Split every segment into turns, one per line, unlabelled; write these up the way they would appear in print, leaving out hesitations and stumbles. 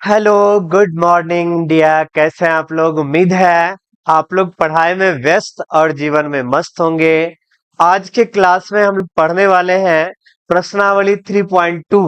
Hello, good morning dear. कैसे हैं आप लोग? उम्मीद है आप लोग पढ़ाई में व्यस्त और जीवन में मस्त होंगे। आज के क्लास में हम लोग पढ़ने वाले हैं प्रश्नावली 3.2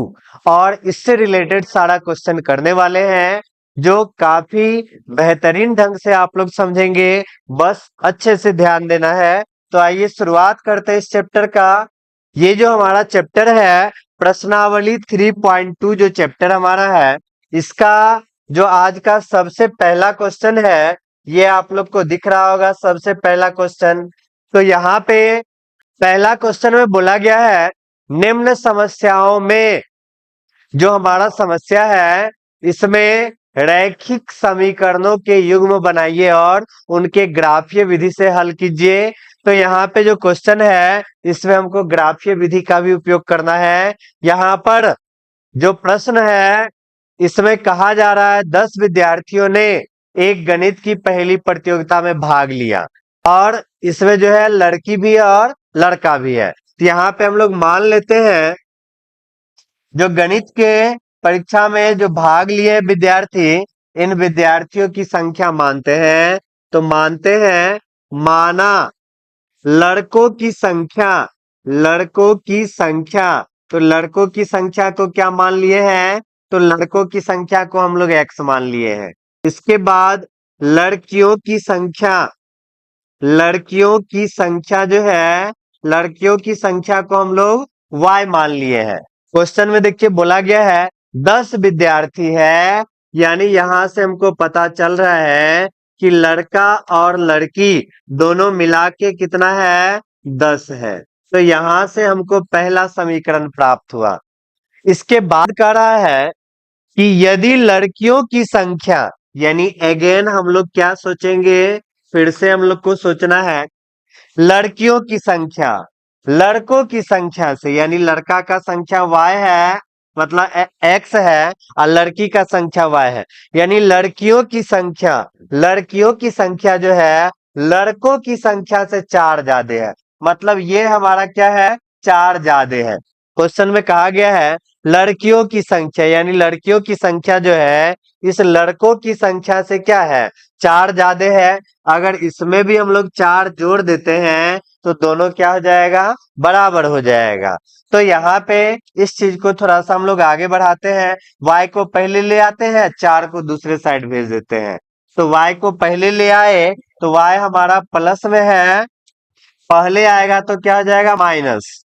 और इससे रिलेटेड सारा क्वेश्चन करने वाले हैं जो काफी बेहतरीन ढंग से आप लोग समझेंगे। बस अच्छे से ध्यान देना है। तो आइए शुरुआत करते हैं इस चैप्टर का। ये जो हमारा चैप्टर है प्रश्नावली 3.2 जो चैप्टर हमारा है, इसका जो आज का सबसे पहला क्वेश्चन है, ये आप लोग को दिख रहा होगा सबसे पहला क्वेश्चन। तो यहाँ पे पहला क्वेश्चन में बोला गया है निम्न समस्याओं में जो हमारा समस्या है इसमें रैखिक समीकरणों के युग्म बनाइए और उनके ग्राफीय विधि से हल कीजिए। तो यहाँ पे जो क्वेश्चन है इसमें हमको ग्राफीय विधि का भी उपयोग करना है। यहाँ पर जो प्रश्न है इसमें कहा जा रहा है 10 विद्यार्थियों ने एक गणित की पहली प्रतियोगिता में भाग लिया और इसमें जो है लड़की भी है और लड़का भी है। तो यहाँ पे हम लोग मान लेते हैं जो गणित के परीक्षा में जो भाग लिए विद्यार्थी, इन विद्यार्थियों की संख्या मानते हैं। तो मानते हैं, माना लड़कों की संख्या, लड़कों की संख्या। तो लड़कों की संख्या को क्या मान लिए हैं? तो लड़कों की संख्या को हम लोग x मान लिए हैं। इसके बाद लड़कियों की संख्या, लड़कियों की संख्या जो है, लड़कियों की संख्या को हम लोग y मान लिए हैं। क्वेश्चन में देखिए बोला गया है 10 विद्यार्थी है, यानी यहां से हमको पता चल रहा है कि लड़का और लड़की दोनों मिला के कितना है? 10 है। तो यहां से हमको पहला समीकरण प्राप्त हुआ। इसके बाद कह रहा है कि यदि लड़कियों की संख्या, यानी अगेन हम लोग क्या सोचेंगे, फिर से हम लोग को सोचना है लड़कियों की संख्या लड़कों की संख्या से, यानी लड़का का संख्या y है, मतलब x है, और लड़की का संख्या y है। यानी लड़कियों की संख्या, लड़कियों की संख्या जो है लड़कों की संख्या से 4 ज्यादा है। मतलब ये हमारा क्या है? 4 ज्यादा है। क्वेश्चन में कहा गया है लड़कियों की संख्या, यानी लड़कियों की संख्या जो है इस लड़कों की संख्या से क्या है? 4 ज्यादा है। अगर इसमें भी हम लोग 4 जोड़ देते हैं तो दोनों क्या हो जाएगा? बराबर हो जाएगा। तो यहाँ पे इस चीज को थोड़ा सा हम लोग आगे बढ़ाते हैं। y को पहले ले आते हैं, 4 को दूसरे साइड भेज देते हैं। तो y को पहले ले आए तो y हमारा प्लस में है, पहले आएगा तो क्या हो जाएगा? माइनस।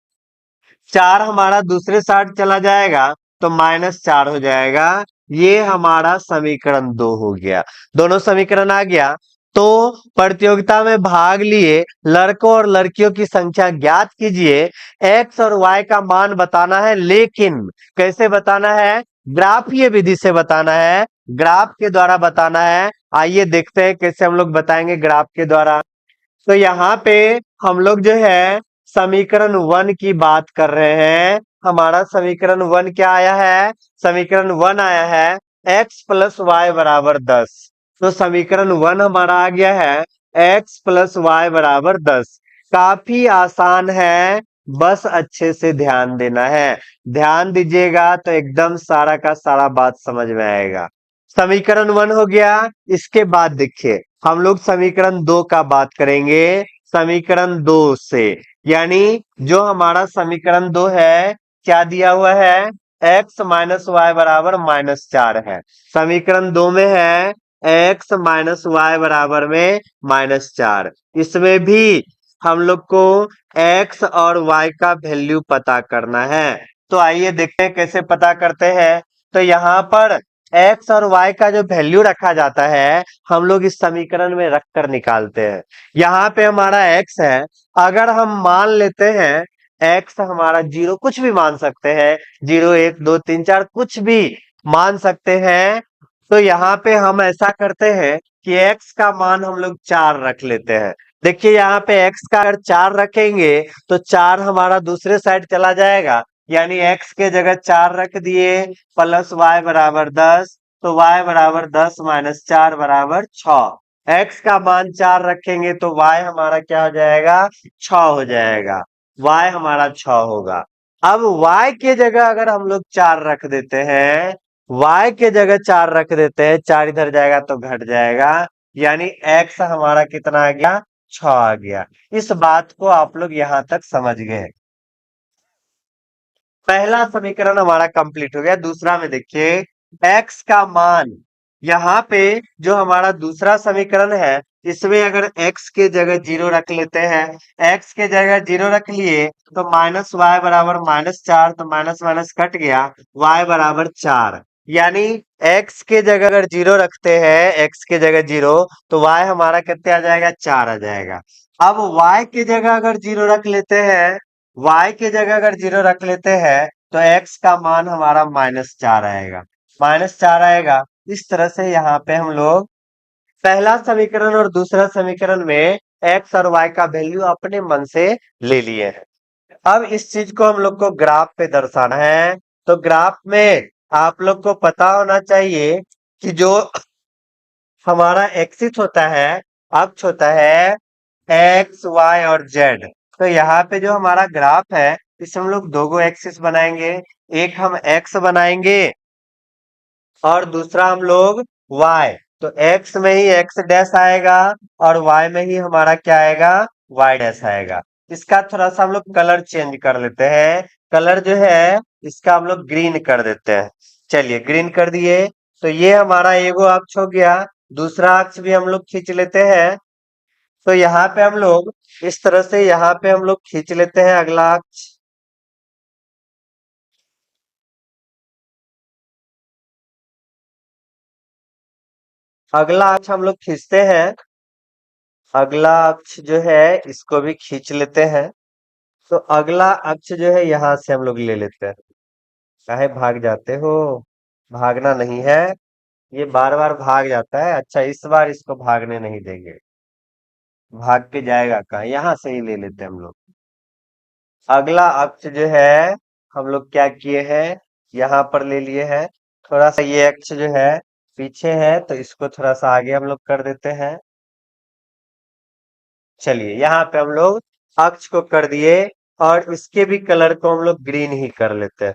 4 हमारा दूसरे साइड चला जाएगा तो -4 हो जाएगा। ये हमारा समीकरण 2 हो गया। दोनों समीकरण आ गया। तो प्रतियोगिता में भाग लिए लड़कों और लड़कियों की संख्या ज्ञात कीजिए। x और y का मान बताना है, लेकिन कैसे बताना है? ग्राफीय विधि से बताना है, ग्राफ के द्वारा बताना है। आइए देखते हैं कैसे हम लोग बताएंगे ग्राफ के द्वारा। तो यहाँ पे हम लोग जो है समीकरण 1 की बात कर रहे हैं। हमारा समीकरण 1 क्या आया है? समीकरण 1 आया है x प्लस वाई बराबर 10। तो समीकरण 1 हमारा आ गया है x प्लस वाई बराबर 10। काफी आसान है, बस अच्छे से ध्यान देना है। ध्यान दीजिएगा तो एकदम सारा का सारा बात समझ में आएगा। समीकरण 1 हो गया। इसके बाद देखिए हम लोग समीकरण 2 का बात करेंगे। समीकरण 2 से, यानी जो हमारा समीकरण 2 है क्या दिया हुआ है? x माइनस वाई बराबर -4 है। समीकरण 2 में है x माइनस वाई बराबर में -4। इसमें भी हम लोग को x और y का वैल्यू पता करना है। तो आइए देखते हैं कैसे पता करते हैं। तो यहाँ पर x और y का जो वैल्यू रखा जाता है हम लोग इस समीकरण में रखकर निकालते हैं। यहाँ पे हमारा x है, अगर हम मान लेते हैं x हमारा 0, कुछ भी मान सकते हैं, 0 1 2 3 4 कुछ भी मान सकते हैं। तो यहाँ पे हम ऐसा करते हैं कि x का मान हम लोग 4 रख लेते हैं। देखिए यहाँ पे x का अगर 4 रखेंगे तो 4 हमारा दूसरे साइड चला जाएगा, यानी x के जगह 4 रख दिए, प्लस y बराबर 10। तो y बराबर 10 माइनस 4 बराबर 6। x का मान 4 रखेंगे तो y हमारा क्या हो जाएगा? 6 हो जाएगा। y हमारा 6 होगा। अब y के जगह अगर हम लोग 4 रख देते हैं y के जगह 4 रख देते हैं, 4 इधर जाएगा तो घट जाएगा, यानी x हमारा कितना आ गया, 6 आ गया। इस बात को आप लोग यहां तक समझ गए। पहला समीकरण हमारा कंप्लीट हो गया। दूसरा में देखिए, x का मान, यहाँ पे जो हमारा दूसरा समीकरण है, इसमें अगर x के जगह 0 रख लेते हैं, x के जगह 0 रख लिए तो माइनस वाई बराबर -4, तो माइनस माइनस कट गया, y बराबर 4। यानी x के जगह अगर 0 रखते हैं, x के जगह 0, तो y हमारा कितने आ जाएगा, 4 आ जाएगा। अब y के जगह अगर 0 रख लेते हैं, y के जगह अगर 0 रख लेते हैं, तो x का मान हमारा -4 आएगा, -4 आएगा। इस तरह से यहाँ पे हम लोग पहला समीकरण और दूसरा समीकरण में x और y का वैल्यू अपने मन से ले लिए हैं। अब इस चीज को हम लोग को ग्राफ पे दर्शाना है। तो ग्राफ में आप लोग को पता होना चाहिए कि जो हमारा एक्सिस होता है, अक्ष होता है एक्स वाई और जेड। तो यहाँ पे जो हमारा ग्राफ है, इसमें हम लोग दो एक्सिस बनाएंगे। एक हम एक्स बनाएंगे और दूसरा हम लोग y। तो x में ही x डैश आएगा और y में ही हमारा क्या आएगा, y डैश आएगा। इसका थोड़ा सा हम लोग कलर चेंज कर लेते हैं। कलर जो है इसका हम लोग ग्रीन कर देते हैं। चलिए ग्रीन कर दिए। तो ये हमारा एगो अक्ष हो गया। दूसरा अक्ष भी हम लोग खींच लेते हैं। तो यहाँ पे हम लोग इस तरह से यहाँ पे हम लोग खींच लेते हैं अगला अक्ष। अगला अक्ष हम लोग खींचते हैं। अगला अक्ष जो है इसको भी खींच लेते हैं। तो अगला अक्ष जो है यहां से हम लोग ले लेते हैं। काहे भाग जाते हो, भागना नहीं है। ये बार बार भाग जाता है। अच्छा, इस बार इसको भागने नहीं देंगे, भाग के जाएगा कहाँ, यहां से ही ले लेते हैं हम लोग। अगला अक्ष जो है हम लोग क्या किए हैं, यहाँ पर ले लिए हैं। थोड़ा सा ये अक्ष जो है पीछे है, तो इसको थोड़ा सा आगे हम लोग कर देते हैं। चलिए यहाँ पे हम लोग अक्ष को कर दिए और इसके भी कलर को हम लोग ग्रीन ही कर लेते हैं।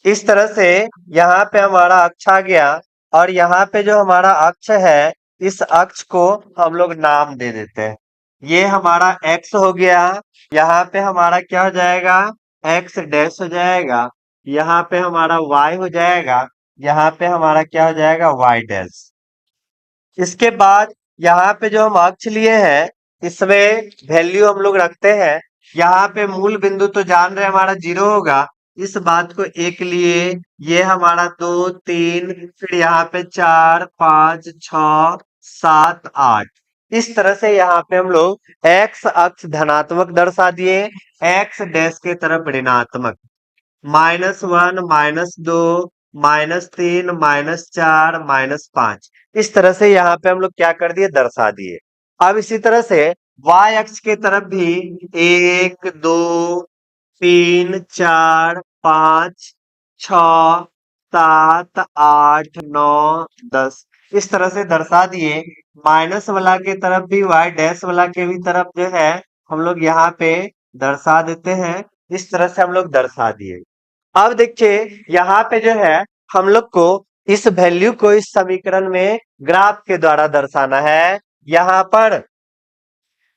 इस तरह से यहाँ पे हमारा अक्ष आ गया और यहाँ पे जो हमारा अक्ष है, इस अक्ष को हम लोग नाम दे देते हैं। ये हमारा एक्स हो गया। यहाँ पे हमारा क्या हो जाएगा, एक्स डैश हो जाएगा। यहाँ पे हमारा वाई हो जाएगा। यहाँ पे हमारा क्या हो जाएगा, वाई डैश। इसके बाद यहाँ पे जो हम अक्ष लिए हैं, इसमें वैल्यू हम लोग रखते हैं। यहाँ पे मूल बिंदु तो जान रहे हमारा 0 होगा। इस बात को एक लिए, ये हमारा 2 3, फिर यहाँ पे 4 5 6 7 8। इस तरह से यहाँ पे हम लोग एक्स अक्ष धनात्मक दर्शा दिए, एक्स डैश के तरफ ऋणात्मक। -1 -2 -3 -4 -5। इस तरह से यहाँ पे हम लोग क्या कर दिए, दर्शा दिए। अब इसी तरह से y अक्ष के तरफ भी 1 2 3 4 5 6 7 8 9 10, इस तरह से दर्शा दिए। माइनस वाला के तरफ भी, y डैश वाला के भी तरफ जो है हम लोग यहाँ पे दर्शा देते हैं। इस तरह से हम लोग दर्शा दिए। अब देखिए यहाँ पे जो है हम लोग को इस वैल्यू को इस समीकरण में ग्राफ के द्वारा दर्शाना है। यहाँ पर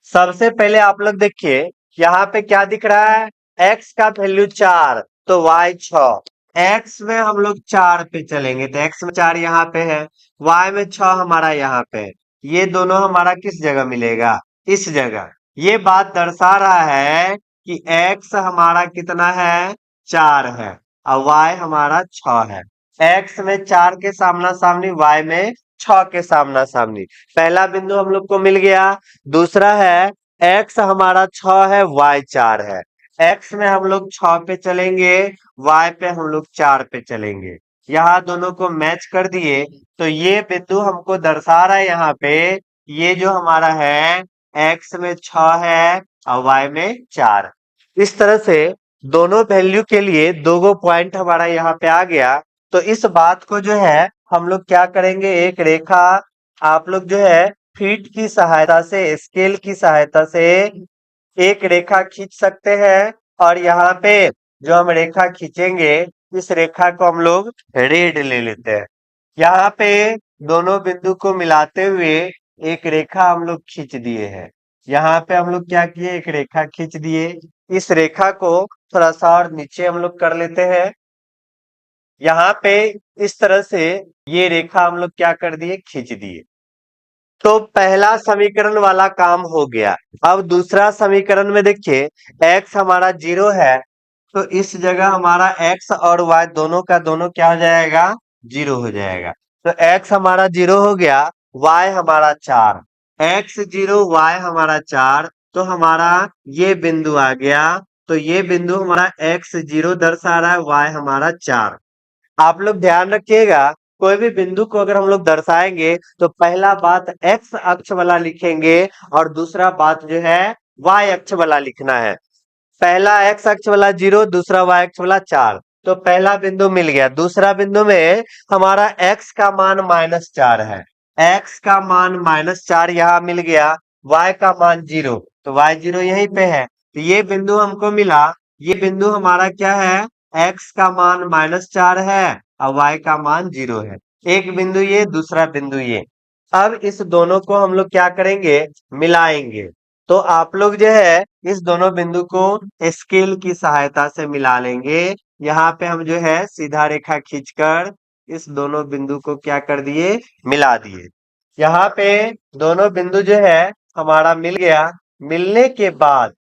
सबसे पहले आप लोग देखिए, यहाँ पे क्या दिख रहा है, x का वैल्यू 4, तो y 6। x में हम लोग 4 पे चलेंगे, तो x में 4 यहाँ पे है, y में 6 हमारा यहाँ पे है। ये दोनों हमारा किस जगह मिलेगा, इस जगह। ये बात दर्शा रहा है कि x हमारा कितना है, 4 है और y हमारा 6 है। x में 4 के सामना सामनी, y में 6 के सामना सामनी। पहला बिंदु हम लोग को मिल गया। दूसरा है x हमारा 6 है, y 4 है। x में हम लोग 6 पे चलेंगे, y पे हम लोग 4 पे चलेंगे। यहाँ दोनों को मैच कर दिए, तो ये बिंदु हमको दर्शा रहा है यहाँ पे, ये जो हमारा है x में 6 है और y में 4। इस तरह से दोनों वैल्यू के लिए दो गो पॉइंट हमारा यहाँ पे आ गया। तो इस बात को जो है हम लोग क्या करेंगे, एक रेखा आप लोग जो है फीट की सहायता से, स्केल की सहायता से एक रेखा खींच सकते हैं। और यहाँ पे जो हम रेखा खींचेंगे, इस रेखा को हम लोग रेड ले लेते हैं। यहाँ पे दोनों बिंदु को मिलाते हुए एक रेखा हम लोग खींच दिए हैं। यहाँ पे हम लोग क्या किए, एक रेखा खींच दिए। इस रेखा को थोड़ा सा और नीचे हम लोग कर लेते हैं। यहाँ पे इस तरह से ये रेखा हम लोग क्या कर दिए, खींच दिए। तो पहला समीकरण वाला काम हो गया। अब दूसरा समीकरण में देखिए, x हमारा 0 है, तो इस जगह हमारा x और y दोनों का दोनों क्या हो जाएगा, 0 हो जाएगा। तो x हमारा 0 हो गया, y हमारा 4, x 0 y हमारा 4, तो हमारा ये बिंदु आ गया। तो ये बिंदु हमारा x 0 दर्शा रहा है, y हमारा 4। आप लोग ध्यान रखिएगा, कोई भी बिंदु को अगर हम लोग दर्शाएंगे तो पहला बात x अक्ष वाला लिखेंगे और दूसरा बात जो है y अक्ष वाला लिखना है। पहला x अक्ष वाला 0, दूसरा y अक्ष वाला 4। तो पहला बिंदु मिल गया। दूसरा बिंदु में हमारा x का मान -4 है, x का मान -4 यहाँ मिल गया, y का मान 0, तो y 0 यहीं पे है। तो ये बिंदु हमको मिला। ये बिंदु हमारा क्या है, x का मान -4 है और y का मान 0 है। एक बिंदु ये, दूसरा बिंदु ये। अब इस दोनों को हम लोग क्या करेंगे, मिलाएंगे। तो आप लोग जो है इस दोनों बिंदु को स्केल की सहायता से मिला लेंगे। यहाँ पे हम जो है सीधा रेखा खींचकर इस दोनों बिंदु को क्या कर दिए, मिला दिए। यहाँ पे दोनों बिंदु जो है हमारा मिल गया। मिलने के बाद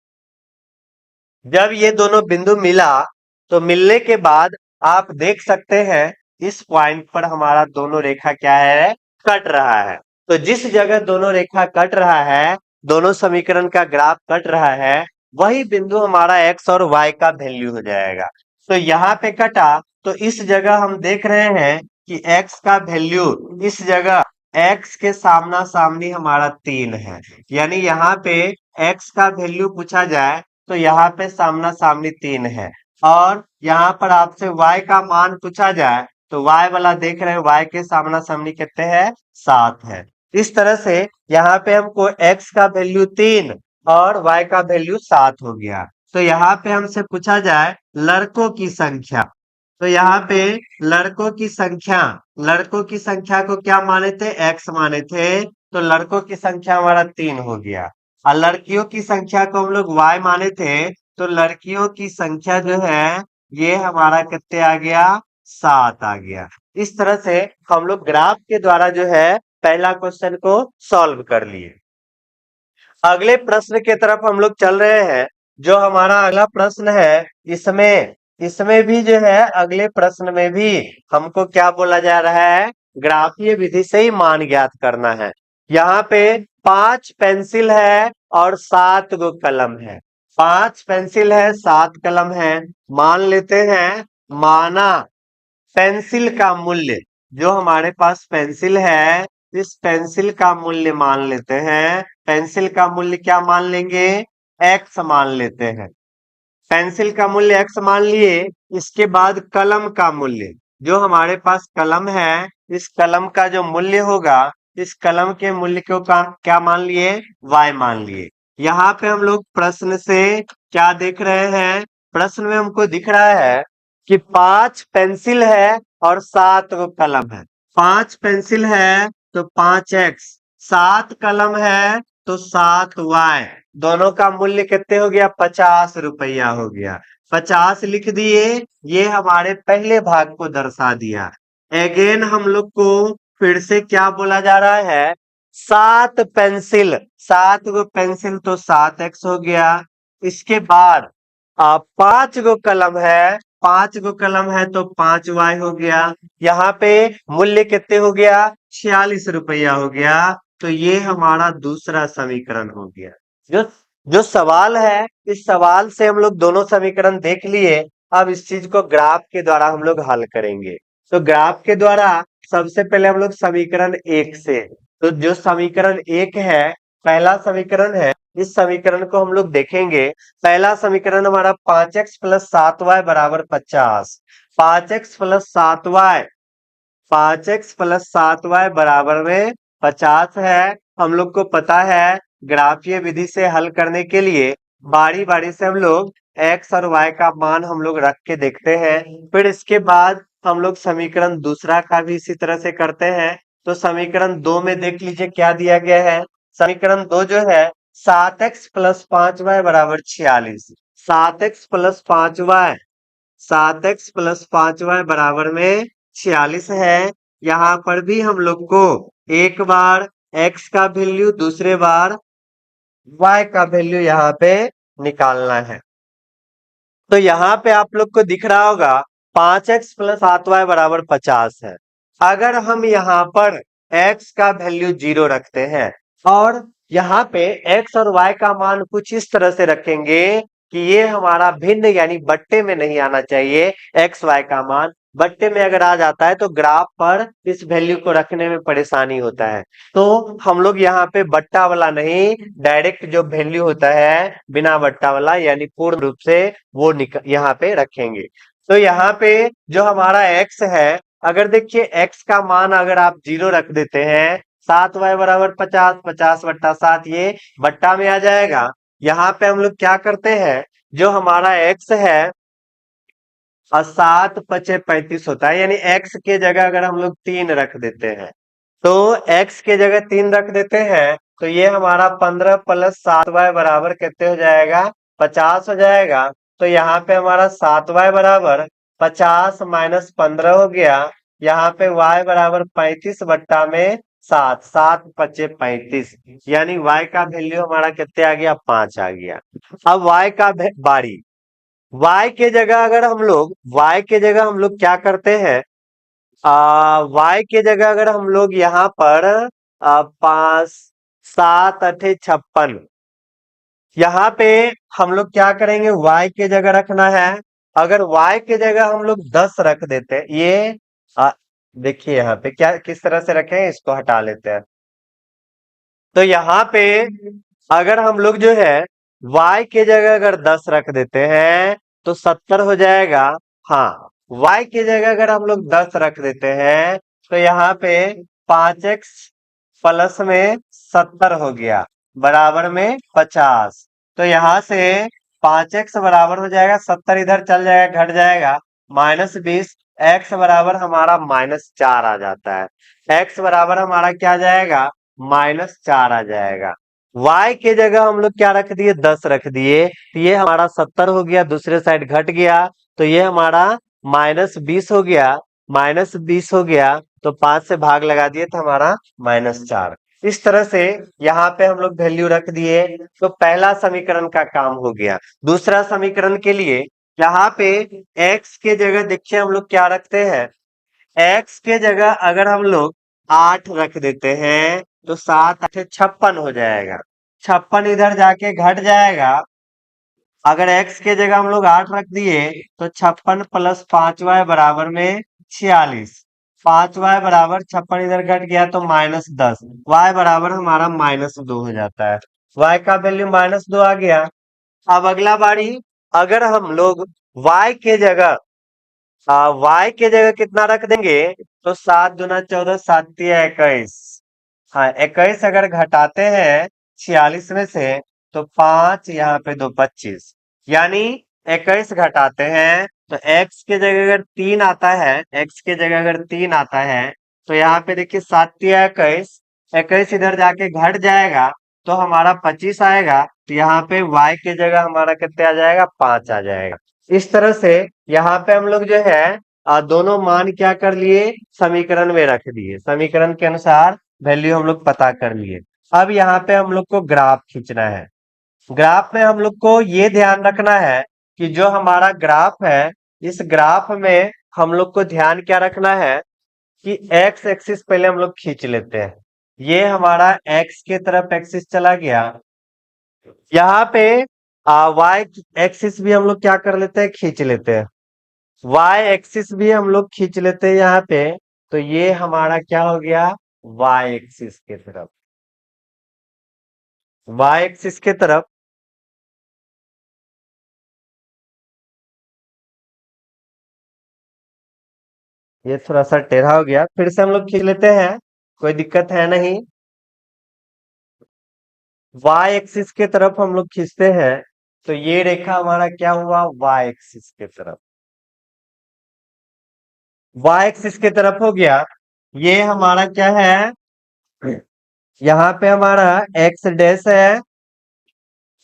जब ये दोनों बिंदु मिला, तो मिलने के बाद आप देख सकते हैं इस पॉइंट पर हमारा दोनों रेखा क्या है, कट रहा है। तो जिस जगह दोनों रेखा कट रहा है, दोनों समीकरण का ग्राफ कट रहा है, वही बिंदु हमारा x और y का वैल्यू हो जाएगा। तो यहाँ पे कटा, तो इस जगह हम देख रहे हैं कि x का वैल्यू इस जगह x के सामना सामनी हमारा 3 है। यानी यहाँ पे x का वैल्यू पूछा जाए तो यहाँ पे सामना सामनी 3 है। और यहाँ पर आपसे y का मान पूछा जाए तो y वाला देख रहे हैं, y के सामना सामनी कितने हैं, 7 है। इस तरह से यहाँ पे हमको x का वैल्यू 3 और y का वैल्यू 7 हो गया। तो यहाँ पे हमसे पूछा जाए लड़कों की संख्या, तो यहाँ पे लड़कों की संख्या को क्या माने थे, x माने थे। तो लड़कों की संख्या हमारा 3 हो गया। और लड़कियों की संख्या को हम लोग y माने थे, तो लड़कियों की संख्या जो है ये हमारा कितने आ गया, 7 आ गया। इस तरह से हम लोग ग्राफ के द्वारा जो है पहला क्वेश्चन को सॉल्व कर लिए। अगले प्रश्न की तरफ हम लोग चल रहे हैं। जो हमारा अगला प्रश्न है, इसमें इसमें भी जो है अगले प्रश्न में भी हमको क्या बोला जा रहा है, ग्राफीय विधि से ही मान ज्ञात करना है। यहाँ पे 5 पेंसिल है और 7 गो कलम है। 5 पेंसिल है, 7 कलम है। मान लेते हैं, माना पेंसिल का मूल्य, जो हमारे पास पेंसिल है, इस पेंसिल का मूल्य मान लेते हैं। पेंसिल का मूल्य क्या मान लेंगे, x मान लेते हैं। पेंसिल का मूल्य x मान लिए। इसके बाद कलम का मूल्य, जो हमारे पास कलम है, इस कलम का जो मूल्य होगा, इस कलम के मूल्य को क्या मान लिए, y मान लिए। यहाँ पे हम लोग प्रश्न से क्या देख रहे हैं, प्रश्न में हमको दिख रहा है कि 5 पेंसिल है और 7 गो कलम है। 5 पेंसिल है तो 5x, 7 कलम है तो 7y। दोनों का मूल्य कितने हो गया, 50 रुपया हो गया। 50 लिख दिए। ये हमारे पहले भाग को दर्शा दिया। अगेन हम लोग को फिर से क्या बोला जा रहा है, 7 पेंसिल, 7 गो पेंसिल तो 7x हो गया। इसके बाद 5 गो कलम है, 5 गो कलम है तो 5y हो गया। यहाँ पे मूल्य कितने हो गया, 46 रुपया हो गया। तो ये हमारा दूसरा समीकरण हो गया। जो जो सवाल है, इस सवाल से हम लोग दोनों समीकरण देख लिए। अब इस चीज को ग्राफ के द्वारा हम लोग हल करेंगे। तो ग्राफ के द्वारा सबसे पहले हम लोग समीकरण 1 से, तो जो समीकरण 1 है, पहला समीकरण है, इस समीकरण को हम लोग देखेंगे। पहला समीकरण हमारा 5x प्लस 7y बराबर 50। 5x plus 7y, 5x plus 7y बराबर में 50 है। हम लोग को पता है ग्राफीय विधि से हल करने के लिए बारी बारी से हम लोग एक्स और वाई का मान हम लोग रख के देखते हैं। फिर इसके बाद हम लोग समीकरण दूसरा का भी इसी तरह से करते हैं। तो समीकरण 2 में देख लीजिए क्या दिया गया है। समीकरण 2 जो है 7x+5y बराबर 46। 7x+5y 7x+5y बराबर में 46 है। यहाँ पर भी हम लोग को एक बार x का वैल्यू, दूसरे बार y का वैल्यू यहाँ पे निकालना है। तो यहाँ पे आप लोग को दिख रहा होगा 5x+7y बराबर 50 है। अगर हम यहाँ पर x का वैल्यू 0 रखते हैं और यहाँ पे x और y का मान कुछ इस तरह से रखेंगे कि ये हमारा भिन्न यानी बट्टे में नहीं आना चाहिए। x y का मान बट्टे में अगर आ जाता है तो ग्राफ पर इस वैल्यू को रखने में परेशानी होता है। तो हम लोग यहाँ पे बट्टा वाला नहीं, डायरेक्ट जो वैल्यू होता है बिना बट्टा वाला यानी पूर्ण रूप से वो यहाँ पे रखेंगे। तो यहाँ पे जो हमारा x है, अगर देखिए x का मान अगर आप 0 रख देते हैं, 7y बराबर 50, 50/7 ये बट्टा में आ जाएगा। यहाँ पे हम लोग क्या करते हैं, जो हमारा x है और 7×5 = 35 होता है, यानी x के जगह अगर हम लोग 3 रख देते हैं, तो x के जगह 3 रख देते हैं तो ये हमारा 15+7y बराबर कितने हो जाएगा, 50 हो जाएगा। तो यहाँ पे हमारा 7y बराबर 50 - 15 हो गया। यहाँ पे y बराबर 35/7, 7×5 = 35, यानी y का वैल्यू हमारा कितने आ गया, 5 आ गया। अब y का बारी, y के जगह अगर हम लोग y के जगह हम लोग क्या करते हैं, y के जगह अगर हम लोग यहाँ पर 5 7×8 = 56, यहाँ पे हम लोग क्या करेंगे, y के जगह रखना है। अगर y के जगह हम लोग 10 रख देते हैं, ये देखिए यहाँ पे क्या किस तरह से रखें, इसको हटा लेते हैं। तो यहाँ पे अगर हम लोग जो है y के जगह अगर 10 रख देते हैं तो 70 हो जाएगा। हाँ, y के जगह अगर हम लोग 10 रख देते हैं तो यहाँ पे 5x प्लस में 70 हो गया बराबर में 50। तो यहाँ से 5x बराबर हो जाएगा 70, इधर चल जाएगा, घट जाएगा, -20। x बराबर हमारा -4 आ जाता है। x बराबर हमारा क्या आ जाएगा, -4 आ जाएगा। y के जगह हम लोग क्या रख दिए, 10 रख दिए, तो ये हमारा 70 हो गया, दूसरे साइड घट गया, तो ये हमारा -20 हो गया। -20 हो गया तो 5 से भाग लगा दिए तो हमारा -4। इस तरह से यहाँ पे हम लोग वैल्यू रख दिए। तो पहला समीकरण का काम हो गया। दूसरा समीकरण के लिए यहाँ पे x के जगह देखिए हम लोग क्या रखते हैं, x के जगह अगर हम लोग 8 रख देते हैं तो 7×8 = 56 हो जाएगा। 56 इधर जाके घट जाएगा। अगर x के जगह हम लोग 8 रख दिए तो 56 + 5y बराबर में 46। 5y बराबर 56 इधर घट गया तो -10, y बराबर हमारा -2 हो जाता है। y का वैल्यू -2 आ गया। अब अगला बारी, अगर हम लोग y के जगह y के जगह कितना रख देंगे, तो 7×2 = 14, 7×3 = 21। हाँ, 21 अगर घटाते हैं 46 में से तो 5, यहाँ पे 2 25, यानी 21 घटाते हैं तो x के जगह अगर 3 आता है, x के जगह अगर 3 आता है तो यहाँ पे देखिए 7×3 = 21, 21 इधर जाके घट जाएगा तो हमारा 25 आएगा। तो यहाँ पे y के जगह हमारा कितने आ जाएगा, 5 आ जाएगा। इस तरह से यहाँ पे हम लोग जो है दोनों मान क्या कर लिए, समीकरण में रख दिए, समीकरण के अनुसार वैल्यू हम लोग पता कर लिए। अब यहाँ पे हम लोग को ग्राफ खींचना है। ग्राफ में हम लोग को ये ध्यान रखना है कि जो हमारा ग्राफ है, इस ग्राफ में हम लोग को ध्यान क्या रखना है कि एक्स एक्सिस पहले हम लोग खींच लेते हैं। ये हमारा एक्स के तरफ एक्सिस चला गया। यहाँ पे वाई एक्सिस भी हम लोग क्या कर लेते हैं, खींच लेते हैं। वाई एक्सिस भी हम लोग खींच लेते हैं यहाँ पे। तो ये हमारा क्या हो गया, वाई एक्सिस के तरफ, वाई एक्सिस के तरफ। ये थोड़ा सा टेढ़ा हो गया, फिर से हम लोग खींच लेते हैं, कोई दिक्कत है नहीं। वाई एक्सिस के तरफ हम लोग खींचते हैं तो ये रेखा हमारा क्या हुआ, वाई एक्सिस के तरफ, वाई एक्सिस के तरफ हो गया। ये हमारा क्या है, यहाँ पे हमारा एक्स डैश है,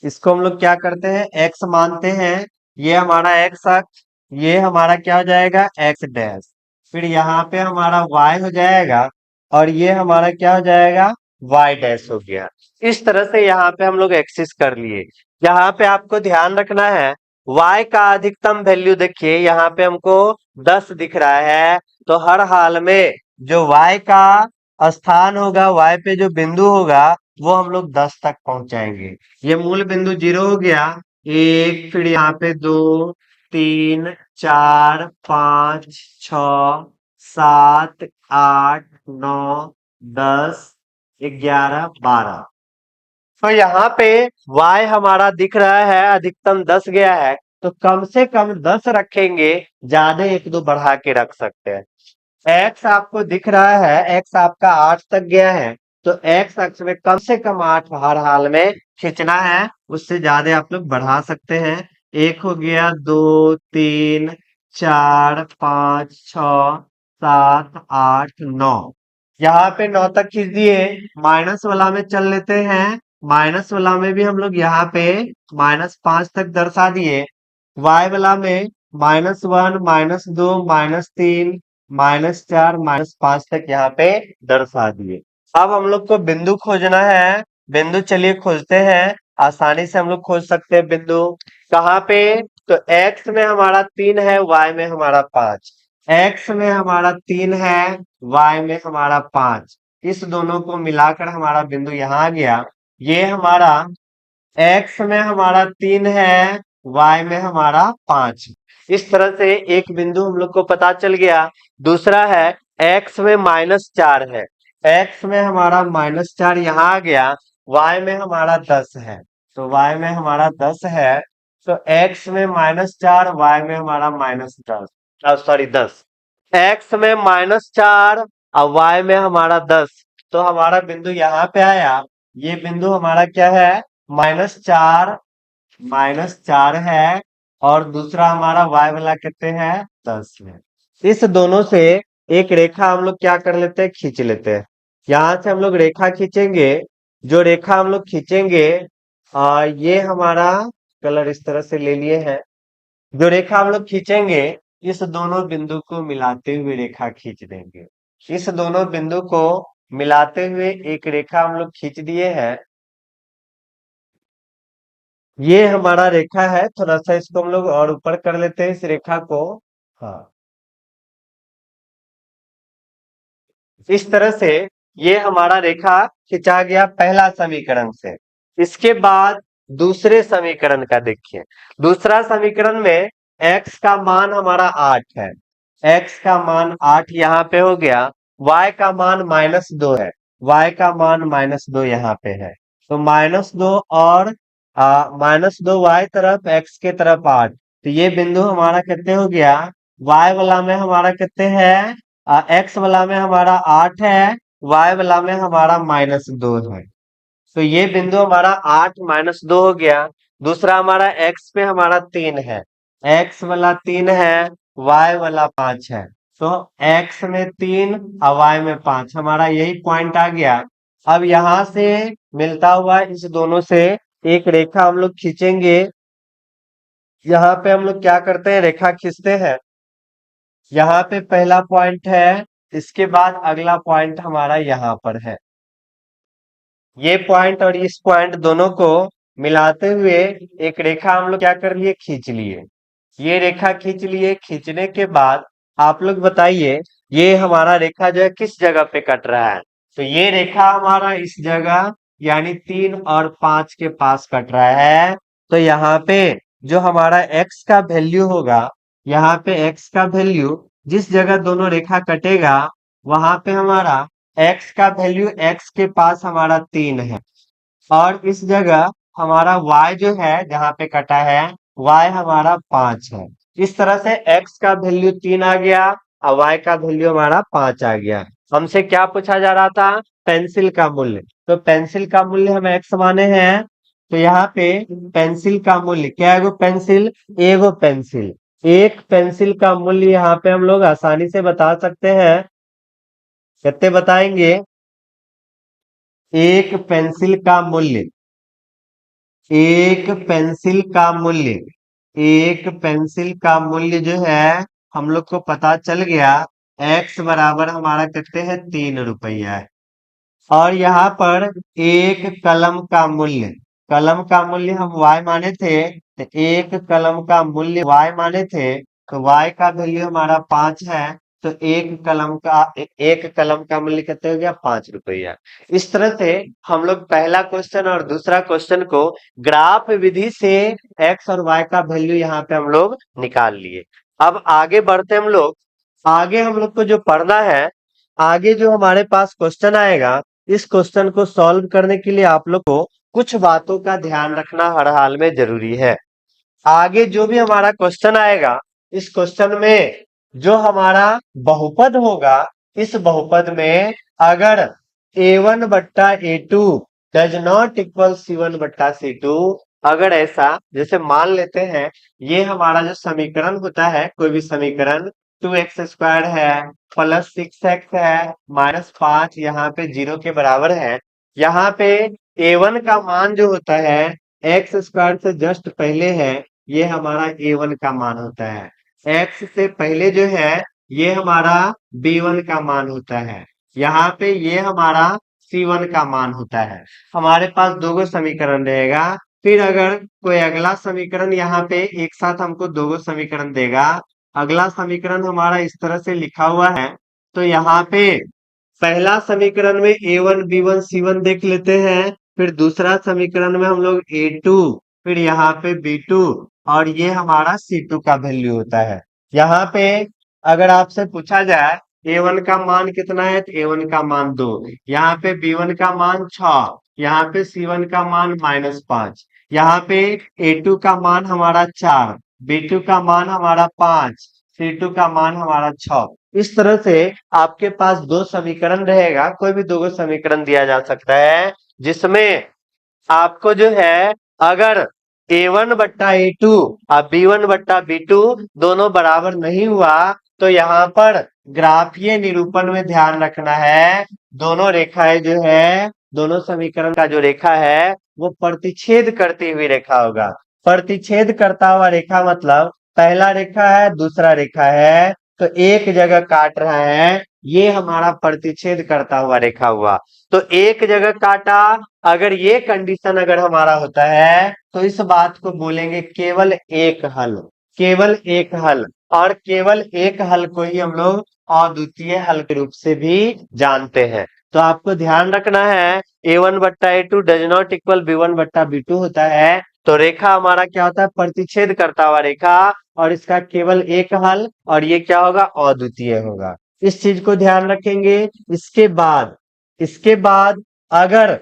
इसको हम लोग क्या करते हैं, एक्स मानते हैं। ये हमारा एक्स अक्ष, ये हमारा क्या हो जाएगा, एक्स डैश। फिर यहाँ पे हमारा वाई हो जाएगा, और ये हमारा क्या हो जाएगा, वाई डैश हो गया। इस तरह से यहाँ पे हम लोग एक्सिस कर लिए। यहाँ पे आपको ध्यान रखना है, y का अधिकतम वैल्यू देखिए, यहाँ पे हमको 10 दिख रहा है। तो हर हाल में जो y का स्थान होगा, y पे जो बिंदु होगा, वो हम लोग 10 तक पहुंचाएंगे। ये मूल बिंदु 0 हो गया, एक, फिर यहाँ पे 2, 3, 4, 5, 6, 7, 8, 9, 10, 11, 12। तो यहाँ पे y हमारा दिख रहा है अधिकतम 10 गया है, तो कम से कम 10 रखेंगे, ज्यादा एक दो बढ़ा के रख सकते हैं। एक्स आपको दिख रहा है, एक्स आपका 8 तक गया है, तो एक्स अक्ष में कम से कम 8 हर हाल में खींचना है, उससे ज्यादा आप लोग बढ़ा सकते हैं। एक हो गया, 2, 3, 4, 5, 6, 7, 8, 9। यहाँ पे 9 तक खींच दिए। माइनस वाला में चल लेते हैं, माइनस वाला में भी हम लोग यहाँ पे -5 तक दर्शा दिए। वाई वाला में -1, -2, -3, -4, -5 तक यहाँ पे दर्शा दिए। अब हम लोग को बिंदु खोजना है। बिंदु चलिए खोजते हैं, आसानी से हम लोग खोज सकते हैं बिंदु। कहाँ पे, तो x में हमारा 3 है, y में हमारा 5। x में हमारा 3 है, y में हमारा 5। इस दोनों को मिलाकर हमारा बिंदु यहाँ आ गया। ये हमारा x में हमारा 3 है, y में हमारा 5। इस तरह से एक बिंदु हम लोग को पता चल गया। दूसरा है, x में -4 है, x में हमारा -4 यहाँ आ गया, y में हमारा 10 है, तो y में हमारा 10 है, तो x में -4, y में हमारा -10, सॉरी 10। x में -4 और y में हमारा 10, तो हमारा बिंदु यहाँ पे आया। ये बिंदु हमारा क्या है, -4, -4 है, और दूसरा हमारा y वाला कितने है, 10 है। इस दोनों से एक रेखा हम लोग क्या कर लेते हैं, खींच लेते हैं। यहां से हम लोग रेखा खींचेंगे। जो रेखा हम लोग खींचेंगे, ये हमारा कलर इस तरह से ले लिए हैं। जो रेखा हम लोग खींचेंगे, इस दोनों बिंदु को मिलाते हुए रेखा खींच देंगे। इस दोनों बिंदु को मिलाते हुए एक रेखा हम लोग खींच दिए हैं। ये हमारा रेखा है, थोड़ा सा इसको हम लोग और ऊपर कर लेते हैं इस रेखा को। हाँ, इस तरह से ये हमारा रेखा खिंचा गया पहला समीकरण से। इसके बाद दूसरे समीकरण का देखिए। दूसरा समीकरण में x का मान हमारा 8 है, x का मान 8 यहाँ पे हो गया। y का मान -2 है, y का मान -2 यहाँ पे है, तो -2 और -2 y तरफ, x के तरफ 8। तो ये बिंदु हमारा कितने हो गया, y वाला में हमारा कितने हैं, x वाला में हमारा 8 है, y वाला में हमारा -2 है। तो ये बिंदु हमारा 8 -2 हो गया। दूसरा हमारा x पे हमारा 3 है, x वाला 3 है, y वाला 5 है, तो x में 3 और y में 5, हमारा यही पॉइंट आ गया। अब यहां से मिलता हुआ इस दोनों से एक रेखा हम लोग खींचेंगे। यहाँ पे हम लोग क्या करते हैं, रेखा खींचते हैं। यहाँ पे पहला पॉइंट है, इसके बाद अगला पॉइंट हमारा यहाँ पर है। ये पॉइंट और इस पॉइंट दोनों को मिलाते हुए एक रेखा हम लोग क्या कर लिए, खींच लिए। ये रेखा खींच लिए। खींचने के बाद आप लोग बताइए, ये हमारा रेखा जो है किस जगह पे कट रहा है। तो ये रेखा हमारा इस जगह यानी 3 और 5 के पास कट रहा है। तो यहाँ पे जो हमारा x का वैल्यू होगा, यहाँ पे x का वैल्यू जिस जगह दोनों रेखा कटेगा, वहां पे हमारा x का वैल्यू x के पास हमारा 3 है, और इस जगह हमारा y जो है जहां पे कटा है, y हमारा 5 है। इस तरह से x का वैल्यू 3 आ गया और y का वैल्यू हमारा 5 आ गया। हमसे क्या पूछा जा रहा था, पेंसिल का मूल्य। तो पेंसिल का मूल्य हम x माने हैं, तो यहाँ पे पेंसिल का मूल्य क्या है? पेंसिल, एगो पेंसिल, एक पेंसिल का मूल्य यहाँ पे हम लोग आसानी से बता सकते हैं। कितने बताएंगे? एक पेंसिल का मूल्य, एक पेंसिल का मूल्य, एक पेंसिल का मूल्य जो है हम लोग को पता चल गया, x बराबर हमारा कितने है? 3 रुपया है। और यहाँ पर एक कलम का मूल्य, कलम का मूल्य हम y माने थे, तो एक कलम का मूल्य y माने थे, तो y का वैल्यू हमारा 5 है। तो एक कलम का मूल्य कितने हो गया? 5 रुपया। इस तरह से हम लोग पहला क्वेश्चन और दूसरा क्वेश्चन को ग्राफ विधि से x और y का वैल्यू यहाँ पे हम लोग निकाल लिए। अब आगे बढ़ते हम लोग, आगे हम लोग को जो पढ़ना है, आगे जो हमारे पास क्वेश्चन आएगा, इस क्वेश्चन को सॉल्व करने के लिए आप लोग को कुछ बातों का ध्यान रखना हर हाल में जरूरी है। आगे जो भी हमारा क्वेश्चन आएगा, इस क्वेश्चन में जो हमारा बहुपद होगा, इस बहुपद में अगर a1 बट्टा a2 does not equal c1 बट्टा c2, अगर ऐसा, जैसे मान लेते हैं ये हमारा जो समीकरण होता है, कोई भी समीकरण 2x² है प्लस 6x है माइनस 5 यहाँ पे 0 के बराबर है। यहाँ पे a1 का मान जो होता है x² से जस्ट पहले है, ये हमारा a1 का मान होता है। x से पहले जो है ये हमारा b1 का मान होता है। यहाँ पे ये हमारा c1 का मान होता है। हमारे पास दो समीकरण रहेगा। फिर अगर कोई अगला समीकरण यहाँ पे एक साथ हमको दो समीकरण देगा, अगला समीकरण हमारा इस तरह से लिखा हुआ है, तो यहाँ पे पहला समीकरण में a1 b1 c1 देख लेते हैं, फिर दूसरा समीकरण में हम लोग a2, फिर यहाँ पे b2, और ये हमारा c2 का वैल्यू होता है। यहाँ पे अगर आपसे पूछा जाए a1 का मान कितना है, तो a1 का मान 2, यहाँ पे b1 का मान 6, यहाँ पे c1 का मान -5, यहाँ पे a2 का मान हमारा 4, b2 का मान हमारा 5, c2 का मान हमारा 6। इस तरह से आपके पास दो समीकरण रहेगा, कोई भी दो समीकरण दिया जा सकता है, जिसमें आपको जो है अगर a1 बट्टा a2 और b1 बट्टा b2 दोनों बराबर नहीं हुआ, तो यहाँ पर ग्राफीय निरूपण में ध्यान रखना है, दोनों रेखाएं जो है, दोनों समीकरण का जो रेखा है वो प्रतिच्छेद करती हुई रेखा होगा। प्रतिच्छेद करता हुआ रेखा मतलब पहला रेखा है दूसरा रेखा है, तो एक जगह काट रहा है, ये हमारा प्रतिच्छेद करता हुआ रेखा हुआ। तो एक जगह काटा, अगर ये कंडीशन अगर हमारा होता है, तो इस बात को बोलेंगे केवल एक हल, केवल एक हल। और केवल एक हल को ही हम लोग अद्वितीय हल के रूप से भी जानते हैं। तो आपको ध्यान रखना है a1 बट्टा a2 does not equal b1 बट्टा b2 होता है, तो रेखा हमारा क्या होता है? प्रतिच्छेद करता हुआ रेखा, और इसका केवल एक हल, और ये क्या होगा? अद्वितीय होगा। इस चीज को ध्यान रखेंगे। इसके बाद अगर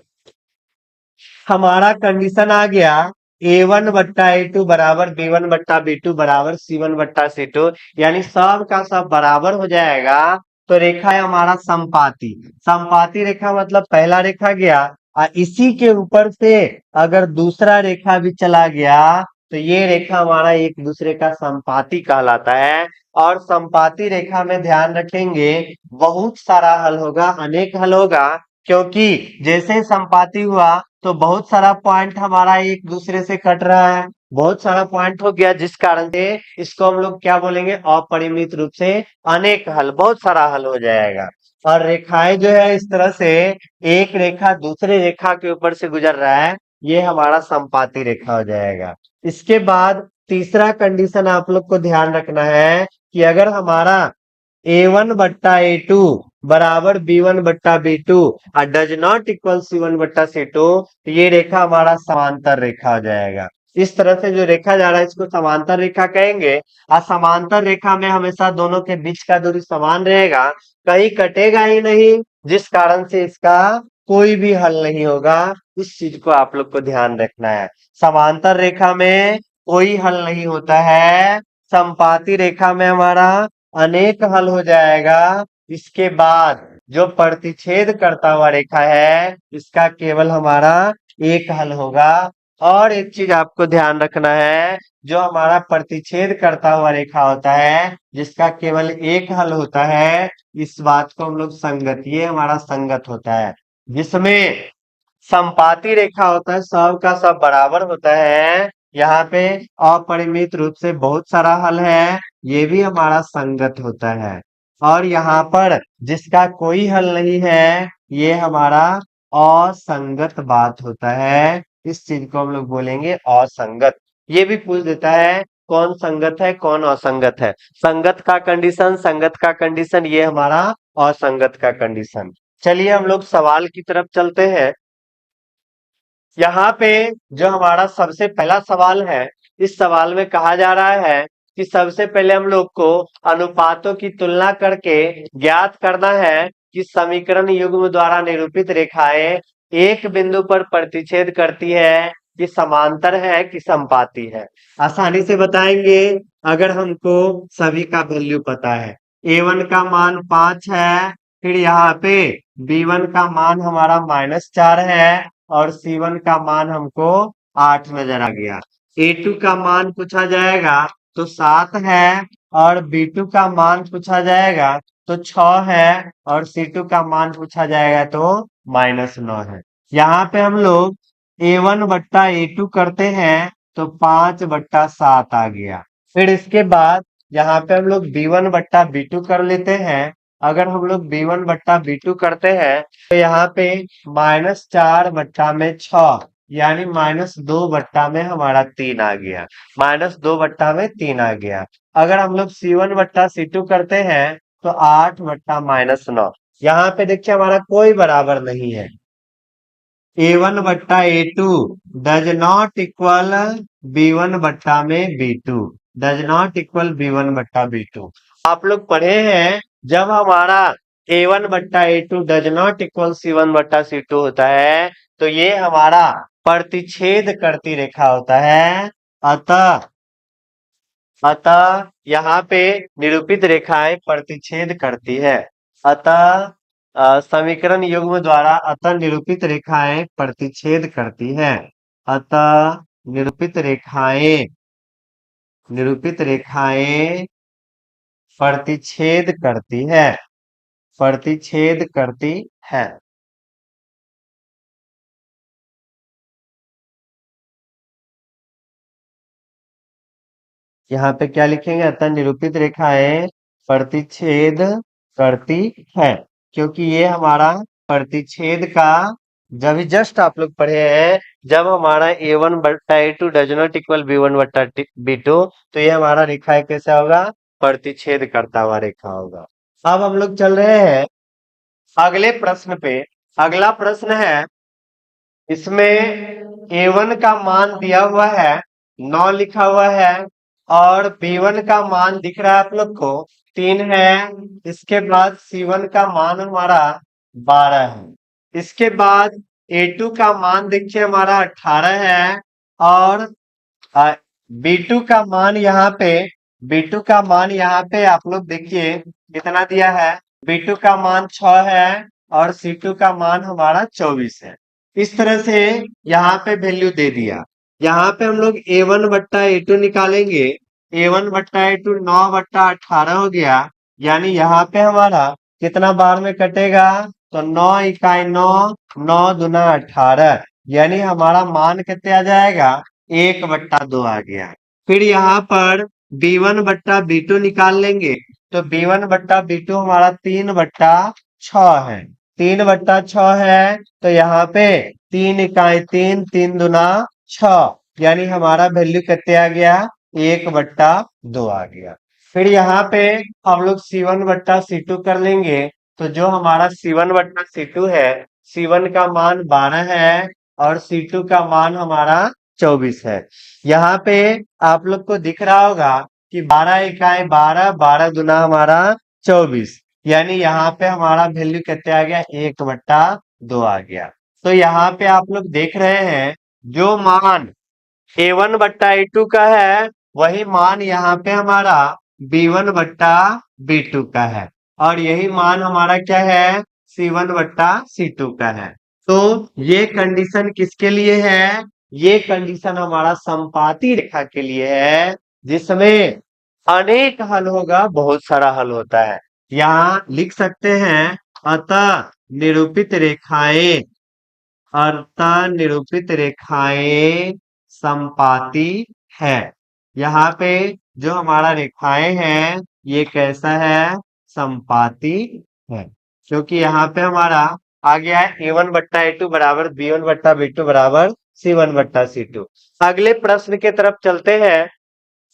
हमारा कंडीशन आ गया a1 बट्टा a2 बराबर b1 बट्टा b2 बराबर c1 बट्टा c2, यानी सब का सब बराबर हो जाएगा, तो रेखा है हमारा संपाती। संपाती रेखा मतलब पहला रेखा गया और इसी के ऊपर से अगर दूसरा रेखा भी चला गया, तो ये रेखा हमारा एक दूसरे का संपाती कहलाता है। और संपाती रेखा में ध्यान रखेंगे बहुत सारा हल होगा, अनेक हल होगा, क्योंकि जैसे संपाती हुआ तो बहुत सारा पॉइंट हमारा एक दूसरे से कट रहा है, बहुत सारा पॉइंट हो गया, जिस कारण से इसको हम लोग क्या बोलेंगे? अपरिमित रूप से अनेक हल, बहुत सारा हल हो जाएगा। और रेखाएं जो है इस तरह से एक रेखा दूसरे रेखा के ऊपर से गुजर रहा है, ये हमारा संपाती रेखा हो जाएगा। इसके बाद तीसरा कंडीशन आप लोग को ध्यान रखना है कि अगर हमारा a1 बट्टा a2 बराबर b1 बट्टा b2 और डज नॉट इक्वल c1 बट्टा c2, तो ये रेखा हमारा समांतर रेखा हो जाएगा। इस तरह से जो रेखा जा रहा है इसको समांतर रेखा कहेंगे। और समांतर रेखा में हमेशा दोनों के बीच का दूरी समान रहेगा, कहीं कटेगा ही नहीं, जिस कारण से इसका कोई भी हल नहीं होगा। इस चीज को आप लोग को ध्यान रखना है, समांतर रेखा में कोई हल नहीं होता है, संपाती रेखा में हमारा अनेक हल हो जाएगा। इसके बाद जो प्रतिच्छेद करता हुआ रेखा है, इसका केवल हमारा एक हल होगा, और एक चीज आपको ध्यान रखना है, जो हमारा प्रतिच्छेद करता हुआ रेखा होता है जिसका केवल एक हल होता है, इस बात को हम लोग संगत, ये हमारा संगत होता है। जिसमें संपाती रेखा होता है, सब का सब बराबर होता है, यहाँ पे अपरिमित रूप से बहुत सारा हल है, ये भी हमारा संगत होता है। और यहाँ पर जिसका कोई हल नहीं है, ये हमारा असंगत बात होता है। इस चीज को हम लोग बोलेंगे असंगत। ये भी पूछ देता है कौन संगत है कौन असंगत है। संगत का कंडीशन, संगत का कंडीशन, ये हमारा असंगत का कंडीशन। चलिए हम लोग सवाल की तरफ चलते हैं। यहाँ पे जो हमारा सबसे पहला सवाल है, इस सवाल में कहा जा रहा है कि सबसे पहले हम लोग को अनुपातों की तुलना करके ज्ञात करना है कि समीकरण युग्म द्वारा निरूपित रेखाएं एक बिंदु पर प्रतिच्छेद करती है कि समांतर है कि समपाती है। आसानी से बताएंगे अगर हमको सभी का वैल्यू पता है। A1 का मान 5 है, फिर यहाँ पे B1 का मान हमारा -4 है, और C1 का मान हमको 8 नजर आ गया। A2 का मान पूछा जाएगा तो 7 है, और B2 का मान पूछा जाएगा तो 6 है, और C2 का मान पूछा जाएगा तो -9 है। यहाँ पे हम लोग A1 बट्टा A2 करते हैं तो 5/7 आ गया। फिर इसके बाद यहाँ पे हम लोग B1 बट्टा B2 कर लेते हैं। अगर हम लोग B1 बट्टा B2 करते हैं तो यहाँ पे -4/6 यानी -2 में हमारा 3 आ गया। -2/3 आ गया। अगर हम लोग C1 बट्टा C2 करते हैं तो 8/-9। यहाँ पे देखिए हमारा कोई बराबर नहीं है। A1 बट्टा A2 does not equal B1 बट्टा में B2, does not equal B1 बट्टा B2। आप लोग पढ़े हैं जब हमारा A1 बट्टा A2 does not equal C1 बट्टा C2 होता है तो ये हमारा प्रतिच्छेद करती रेखा होता है। अतः अतः यहाँ पे निरूपित रेखाएं प्रतिच्छेद करती है। अतः समीकरण युग्म द्वारा अतः निरूपित रेखाएं प्रतिच्छेद करती है। अतः निरूपित रेखाएं प्रतिच्छेद करती है, प्रतिच्छेद करती है। यहाँ पे क्या लिखेंगे, अतः निरूपित रेखाएं प्रतिच्छेद करती है, क्योंकि ये हमारा प्रतिच्छेद का जब जस्ट आप लोग पढ़े हैं, जब हमारा A1 बट्टा A2 does not equal B1 बट्टा B2 तो ये हमारा रेखा कैसा होगा, प्रतिच्छेद करता हुआ रेखा होगा। अब हम लोग चल रहे हैं अगले प्रश्न पे। अगला प्रश्न है, इसमें A1 का मान दिया हुआ है 9 लिखा हुआ है, और B1 का मान दिख रहा है आप लोग को 3 है। इसके बाद C1 का मान हमारा 12 है। इसके बाद A2 का मान देखिए हमारा 18 है, और B2 का मान यहाँ पे B2 का मान यहाँ पे आप लोग देखिए कितना दिया है। B2 का मान 6 है, और C2 का मान हमारा 24 है। इस तरह से यहाँ पे वैल्यू दे दिया। यहाँ पे हम लोग A1 बट्टा A2 निकालेंगे। A1 बट्टा A2 9/18 हो गया, यानी यहाँ पे हमारा कितना बार में कटेगा, तो 9 इकाई 9, 9 दूना 18, यानी हमारा मान कितने आ जाएगा, 1/2 आ गया। फिर यहाँ पर B1 बट्टा B2 निकाल लेंगे, तो B1 बट्टा B2 हमारा 3/6 है। 3/6 है, तो यहाँ पे 3 इकाई 3, 3 दूना 6, यानी हमारा वैल्यू कितने आ गया, 1/2 आ गया। फिर यहाँ पे हम लोग C1 बट्टा C2 कर लेंगे, तो जो हमारा C1 बट्टा C2 है, C1 का मान 12 है, और C2 का मान हमारा 24 है। यहाँ पे आप लोग को दिख रहा होगा कि 12 इकाई 12, 12 दूना हमारा 24, यानी यहाँ पे हमारा वैल्यू कितने आ गया, 1/2 आ गया। तो यहाँ पे आप लोग देख रहे हैं जो मान A1 बट्टा A2 का है, वही मान यहाँ पे हमारा B1 बट्टा B2 का है, और यही मान हमारा क्या है, C1 बट्टा C2 का है। तो ये कंडीशन किसके लिए है, ये कंडीशन हमारा समपाती रेखा के लिए है, जिसमें अनेक हल होगा, बहुत सारा हल होता है। यहाँ लिख सकते हैं अतः निरूपित रेखाएं, अतः निरूपित रेखाएं समपाती है। यहाँ पे जो हमारा रेखाएं हैं ये कैसा है, समपाती है, क्योंकि यहाँ पे हमारा आ गया है A1 बट्टा A2 बराबर B1 बट्टा B2 बराबर C1 बट्टा C2। अगले प्रश्न के तरफ चलते हैं।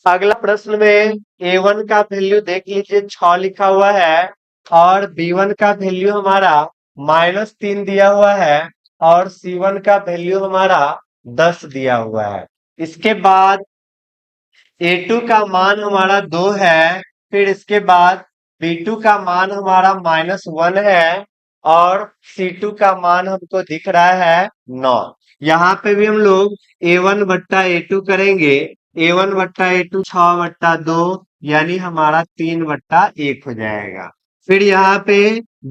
अगला प्रश्न में A1 का वैल्यू देख लीजिए 6 लिखा हुआ है, और B1 का वैल्यू हमारा -3 दिया हुआ है, और C1 का वैल्यू हमारा 10 दिया हुआ है। इसके बाद A2 का मान हमारा 2 है, फिर इसके बाद B2 का मान हमारा -1 है, और C2 का मान हमको दिख रहा है 9। यहाँ पे भी हम लोग A1 बट्टा A2 करेंगे। A1 बट्टा A2 6 बट्टा 2 यानी हमारा 3 बट्टा 1 हो जाएगा। फिर यहाँ पे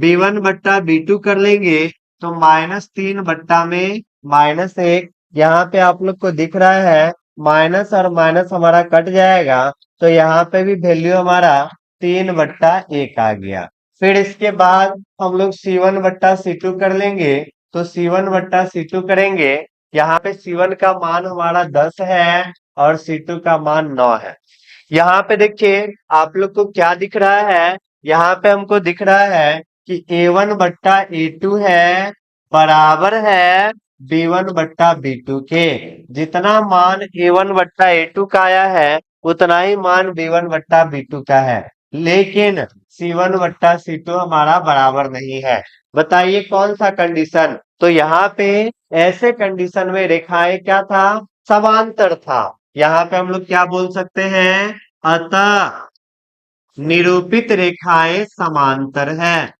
B1 बट्टा B2 कर लेंगे तो -3 बट्टा में -1, यहाँ पे आप लोग को दिख रहा है माइनस और माइनस हमारा कट जाएगा, तो यहाँ पे भी वैल्यू हमारा 3 बट्टा 1 आ गया। फिर इसके बाद हम लोग C1 बट्टा C2 कर लेंगे, तो C1 बट्टा C2 करेंगे। यहाँ पे C1 का मान हमारा 10 है और C2 का मान 9 है। यहाँ पे देखिए आप लोग को क्या दिख रहा है, यहाँ पे हमको दिख रहा है कि A1 बट्टा A2 है बराबर है B1 बट्टा B2 के। जितना मान A1 बट्टा A2 का आया है उतना ही मान B1 बट्टा B2 का है, लेकिन C1 बट्टा C2 हमारा बराबर नहीं है। बताइए कौन सा कंडीशन? तो यहाँ पे ऐसे कंडीशन में रेखाएं क्या था, समांतर था। यहाँ पे हम लोग क्या बोल सकते हैं, अतः निरूपित रेखाएं समांतर है।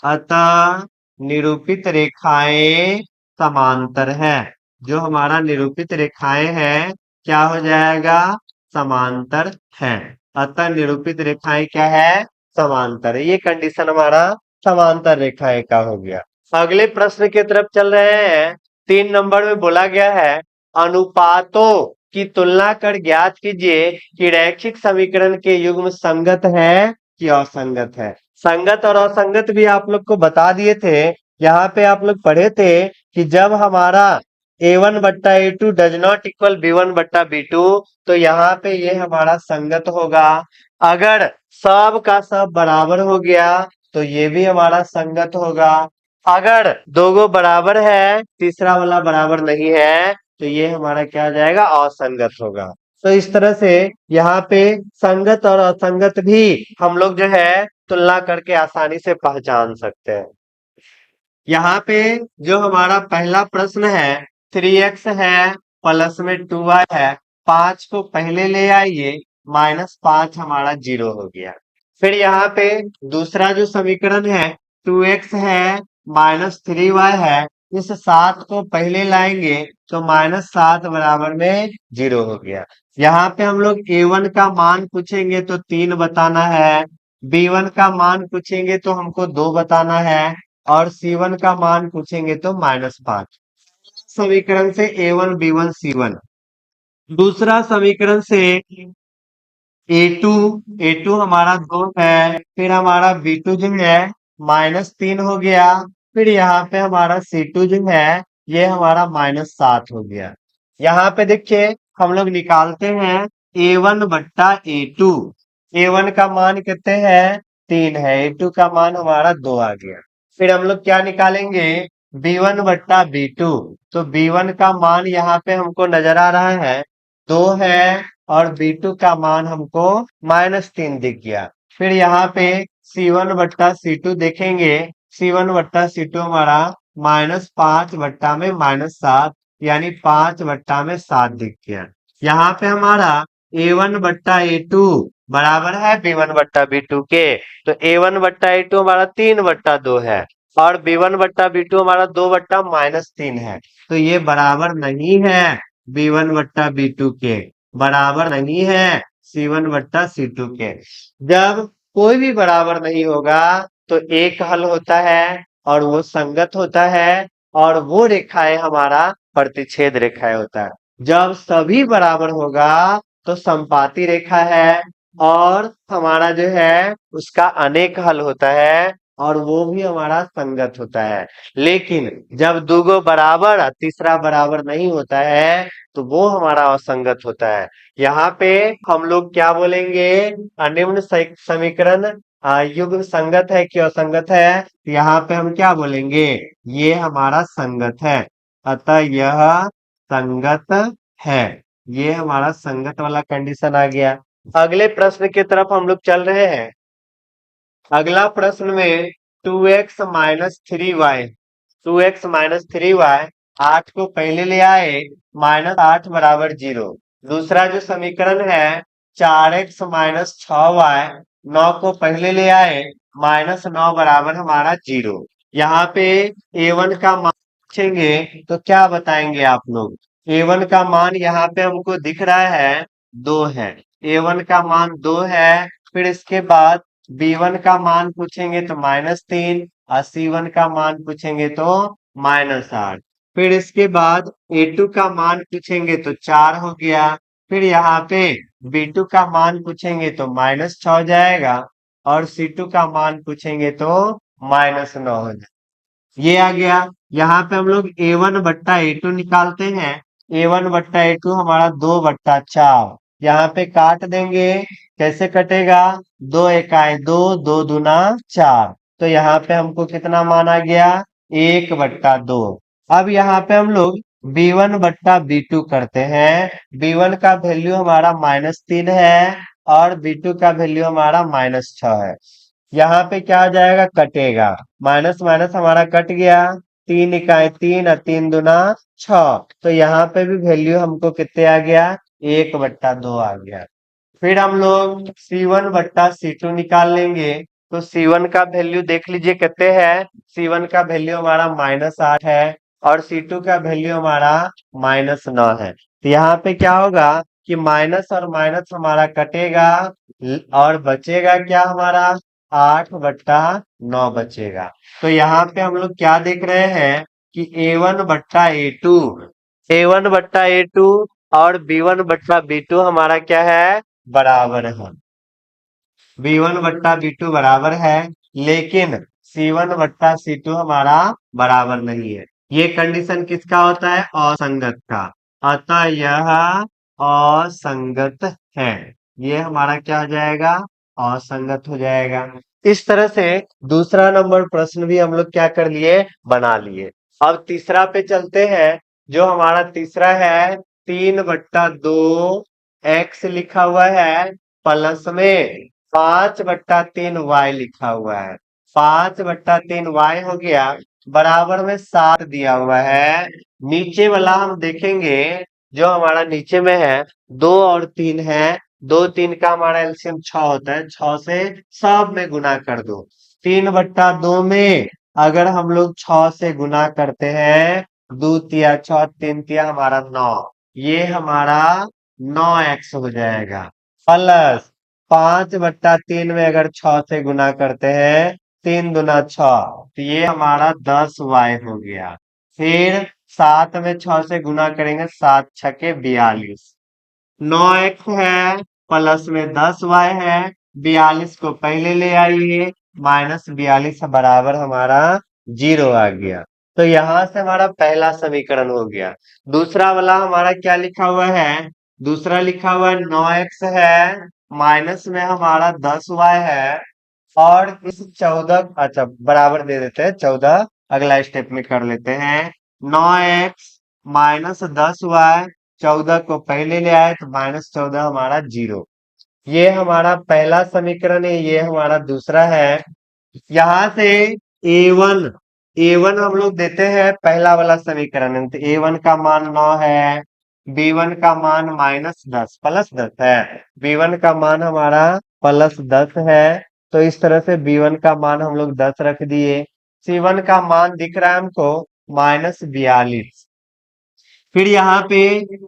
अतः निरूपित रेखाएं समांतर है। जो हमारा निरूपित रेखाएं हैं क्या हो जाएगा, समांतर है। अतः निरूपित रेखाएं क्या है, समांतर है। ये कंडीशन हमारा समांतर रेखाएं का हो गया। अगले प्रश्न की तरफ चल रहे हैं। 3 नंबर में बोला गया है अनुपातों की तुलना कर ज्ञात कीजिए कि रैखिक समीकरण के युग्म संगत है कि असंगत है। संगत और असंगत भी आप लोग को बता दिए थे। यहाँ पे आप लोग पढ़े थे कि जब हमारा A1 बट्टा A2 does not equal B1 बट्टा B2, तो यहाँ पे ये हमारा संगत होगा। अगर सब का सब बराबर हो गया तो ये भी हमारा संगत होगा। अगर दोगो बराबर है, तीसरा वाला बराबर नहीं है, तो ये हमारा क्या आ जाएगा, असंगत होगा। तो इस तरह से यहाँ पे संगत और असंगत भी हम लोग जो है तुलना करके आसानी से पहचान सकते हैं। यहाँ पे जो हमारा पहला प्रश्न है 3x है प्लस में 2y है, 5 को पहले ले आइए, -5 हमारा 0 हो गया। फिर यहाँ पे दूसरा जो समीकरण है 2x है -3y है, इस 7 को पहले लाएंगे तो -7 बराबर में 0 हो गया। यहाँ पे हम लोग A1 का मान पूछेंगे तो 3 बताना है, B1 का मान पूछेंगे तो हमको 2 बताना है, और C1 का मान पूछेंगे तो -5। समीकरण से A1 B1 C1। दूसरा समीकरण से A2 A2 हमारा 2 है, फिर हमारा B2 जो है -3 हो गया, फिर यहाँ पे हमारा C2 जो है ये हमारा -7 हो गया। यहाँ पे देखिए हम लोग निकालते हैं A1 बट्टा A2। A1 का मान कितने हैं, 3 है, A2 का मान हमारा 2 आ गया। फिर हम लोग क्या निकालेंगे, B1 बट्टा B2। तो B1 का मान यहाँ पे हमको नजर आ रहा है 2 है, और B2 का मान हमको -3 दिख गया। फिर यहाँ पे C1 बट्टा C2 देखेंगे, C1 बट्टा C2 हमारा -5 बट्टा में -7 यानी 5 बट्टा में 7 दिख गया। यहाँ पे हमारा A1 बट्टा A2 बराबर है B1 बट्टा B2 के, तो A1 बट्टा A2 हमारा 3 बट्टा 2 है, और B1 बट्टा B2 हमारा 2 बट्टा -3 है, तो ये बराबर नहीं है B1 बट्टा B2 के, बराबर नहीं है C1 बट्टा C2 के। जब कोई भी बराबर नहीं होगा तो एक हल होता है और वो संगत होता है, और वो रेखाएं हमारा प्रतिच्छेद रेखा होता है। जब सभी बराबर होगा तो समपाती रेखा है, और हमारा जो है उसका अनेक हल होता है, और वो भी हमारा संगत होता है। लेकिन जब दूगो बराबर और तीसरा बराबर नहीं होता है तो वो हमारा असंगत होता है। यहाँ पे हम लोग क्या बोलेंगे, निम्न समीकरण युग्म संगत है कि असंगत है? यहाँ पे हम क्या बोलेंगे, ये हमारा संगत है, अतः यह संगत है। ये हमारा संगत वाला कंडीशन आ गया। अगले प्रश्न की तरफ हम लोग चल रहे हैं। अगला प्रश्न में 2x-3y, 2x-3y, 8 को पहले ले आए, -8 बराबर 0। दूसरा जो समीकरण है 4x-6y, 9 को पहले ले आए, -9 बराबर हमारा 0। यहाँ पे a1 का मान पूछेंगे तो क्या बताएंगे आप लोग? a1 का मान यहाँ पे हमको दिख रहा है 2 है, a1 का मान 2 है। फिर इसके बाद b1 का मान पूछेंगे तो -3, और c1 का मान पूछेंगे तो -8। फिर इसके बाद a2 का मान पूछेंगे तो 4 हो गया। फिर यहाँ पे b2 का मान पूछेंगे तो -6 हो जाएगा, और c2 का मान पूछेंगे तो -9 हो जाएगा। ये आ गया। यहाँ पे हम लोग a1 बट्टा a2 निकालते हैं। a1 बट्टा a2 हमारा 2 बट्टा 4, यहाँ पे काट देंगे। कैसे कटेगा? 2 एकाई 2, 2 दूना 4, तो यहाँ पे हमको कितना मान आ गया? 1 बट्टा 2। अब यहाँ पे हम लोग b1 बट्टा b2 करते हैं। b1 का वैल्यू हमारा -3 है, और b2 का वैल्यू हमारा -6 है। यहाँ पे क्या आ जाएगा? कटेगा, माइनस माइनस हमारा कट गया। 3 इकाई 3 और 3 दूना 6, तो यहाँ पे भी वैल्यू हमको कितने आ गया? 1 बट्टा 2 आ गया। फिर हम लोग C1 बट्टा C2 निकाल लेंगे। तो C1 का वैल्यू देख लीजिए कितने है। C1 का वैल्यू हमारा -8 है, और C2 का वैल्यू हमारा -9 है। तो यहाँ पे क्या होगा कि माइनस और माइनस हमारा कटेगा, और बचेगा क्या हमारा? 8 बट्टा 9 बचेगा। तो यहाँ पे हम लोग क्या देख रहे हैं कि A1 बट्टा A2, A1 बट्टा A2 और B1 बट्टा B2 हमारा क्या है? बराबर है। B1 बट्टा B2 बराबर है, लेकिन C1 बट्टा C2 हमारा बराबर नहीं है। ये कंडीशन किसका होता है? असंगत का। अतः यह असंगत है। ये हमारा क्या हो जाएगा? असंगत हो जाएगा। इस तरह से दूसरा नंबर प्रश्न भी हम लोग क्या कर लिए? बना लिए। अब तीसरा पे चलते हैं। जो हमारा तीसरा है 3/2 x लिखा हुआ है, प्लस में 5/3 y लिखा हुआ है। 5/3 y हो गया, बराबर में 7 दिया हुआ है। नीचे वाला हम देखेंगे, जो हमारा नीचे में है 2 और 3 है। 2 3 का हमारा एलसीएम 6 होता है, 6 से सब में गुना कर दो। 3/2 में अगर हम लोग 6 से गुना करते हैं, 2 तिया 6, 3 तिया हमारा 9, ये हमारा 9x हो जाएगा। प्लस 5/3 में अगर 6 से गुना करते हैं, 3 दूना 6, तो ये हमारा 10y हो गया। फिर 7 में 6 से गुना करेंगे, 7 छके 42, 9x है, प्लस में 10y है। 42 को पहले ले आइए, -42 बराबर हमारा 0 आ गया। तो यहां से हमारा पहला समीकरण हो गया। दूसरा वाला हमारा क्या लिखा हुआ है? दूसरा लिखा हुआ 9x है, माइनस में हमारा 10y है, और इस 14, अच्छा बराबर दे देते हैं 14, अगला स्टेप में कर लेते हैं। 9x -10y, 14 को पहले ले आए तो -14 हमारा 0। ये हमारा पहला समीकरण है, ये हमारा दूसरा है। यहाँ से A1, A1 हम लोग देते हैं पहला वाला समीकरण, तो A1 का मान 9 है, B1 का मान -10 प्लस 10 है, B1 का मान हमारा +10 है। तो इस तरह से B1 का मान हम लोग 10 रख दिए। C1 का मान दिख रहा है हमको -42। फिर यहाँ पे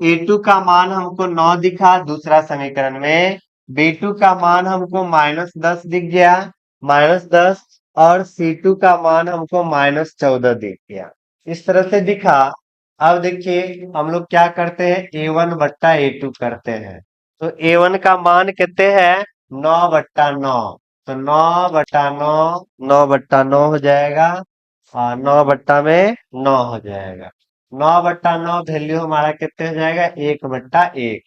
A2 का मान हमको 9 दिखा दूसरा समीकरण में, B2 का मान हमको -10 दिख गया, -10, और C2 का मान हमको -14 दिख गया। इस तरह से दिखा। अब देखिए हम लोग क्या करते हैं, A1/A2 करते हैं। तो A1 का मान कितने हैं, 9/9। तो 9/9, 9/9 हो जाएगा। हाँ, 9/9 हो जाएगा। 9/9 वैल्यू हमारा कितने हो जाएगा, 1/1।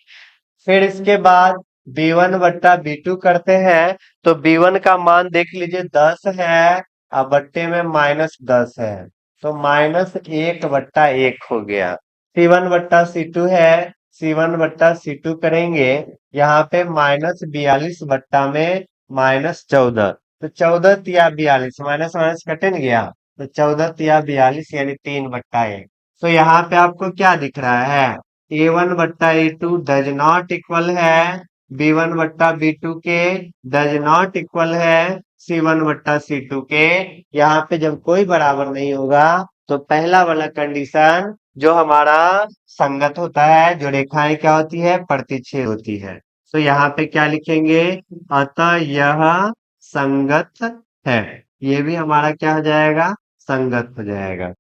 फिर इसके बाद B1/B2 करते हैं। तो B1 का मान देख लीजिए 10 है, और बट्टे में -10 है। तो -1/1 हो गया। C1/C2 है, C1/C2 करेंगे। यहाँ पे -42 बट्टा में -14। तो 14 तिया 42, माइनस माइनस कटे न गया। तो 14 तिया 42 यानी 3/1। तो यहाँ पे आपको क्या दिख रहा है, A1/A2 डज नॉट इक्वल है B1/B2 के, डज नॉट इक्वल है C1/C2 के। यहाँ पे जब कोई बराबर नहीं होगा तो पहला वाला कंडीशन जो हमारा संगत होता है, जो रेखाएं क्या होती है, प्रतिच्छेद होती है। तो यहाँ पे क्या लिखेंगे, अतः यह संगत है। ये भी हमारा क्या हो जाएगा, संगत हो जाएगा।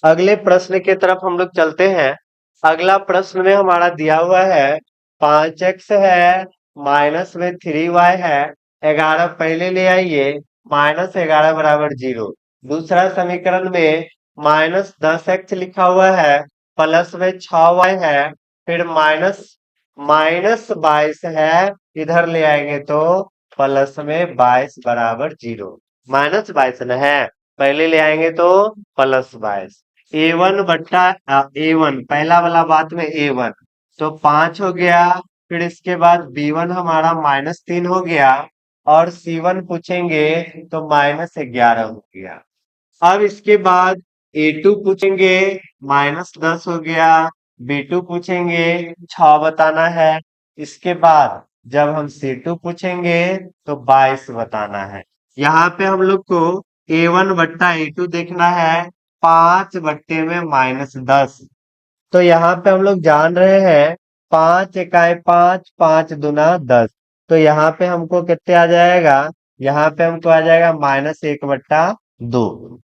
अगले प्रश्न की तरफ हम लोग चलते हैं। अगला प्रश्न में हमारा दिया हुआ है 5x है, माइनस में 3y है, 11 पहले ले आइए, -11 बराबर 0। दूसरा समीकरण में -10x लिखा हुआ है, प्लस में 6y है, फिर माइनस माइनस 22 है, इधर ले आएंगे तो प्लस में 22 बराबर 0। -22 न है, पहले ले आएंगे तो +22। A1 पहला वाला बात में A1 तो 5 हो गया। फिर इसके बाद B1 हमारा -3 हो गया, और C1 पूछेंगे तो -11 हो गया। अब इसके बाद A2 पूछेंगे, -10 हो गया। B2 पूछेंगे, 6 बताना है। इसके बाद जब हम C2 पूछेंगे तो 22 बताना है। यहाँ पे हम लोग को A1/A2 देखना है, 5 बट्टे में -10। तो यहाँ पे हम लोग जान रहे हैं 5 इकाई 5, 5 दूना 10। तो यहाँ पे हमको कितने आ जाएगा, यहाँ पे हमको आ जाएगा -1/2।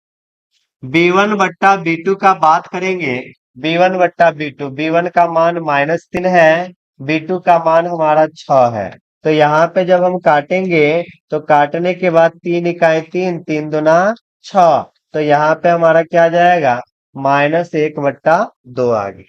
B1/B2 का बात करेंगे। B1/B2 का मान -3 है, B2 का मान हमारा 6 है। तो यहाँ पे जब हम काटेंगे तो काटने के बाद 3 इकाई 3, 3 दूना 6। तो यहाँ पे हमारा क्या आ जाएगा, -1/2 आ गया।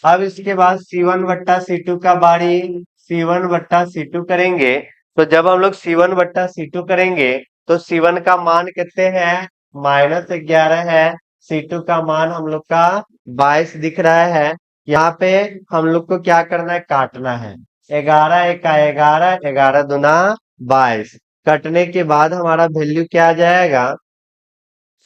अब इसके बाद C1/C2 का बारी, C1/C2 करेंगे। तो जब हम लोग C1/C2 करेंगे तो C1 का मान कितने हैं, -11 है। C2 का मान हम लोग का 22 दिख रहा है। यहाँ पे हम लोग को क्या करना है, काटना है। 11 एका 11, 11 दूना 22। कटने के बाद हमारा वैल्यू क्या आ जाएगा,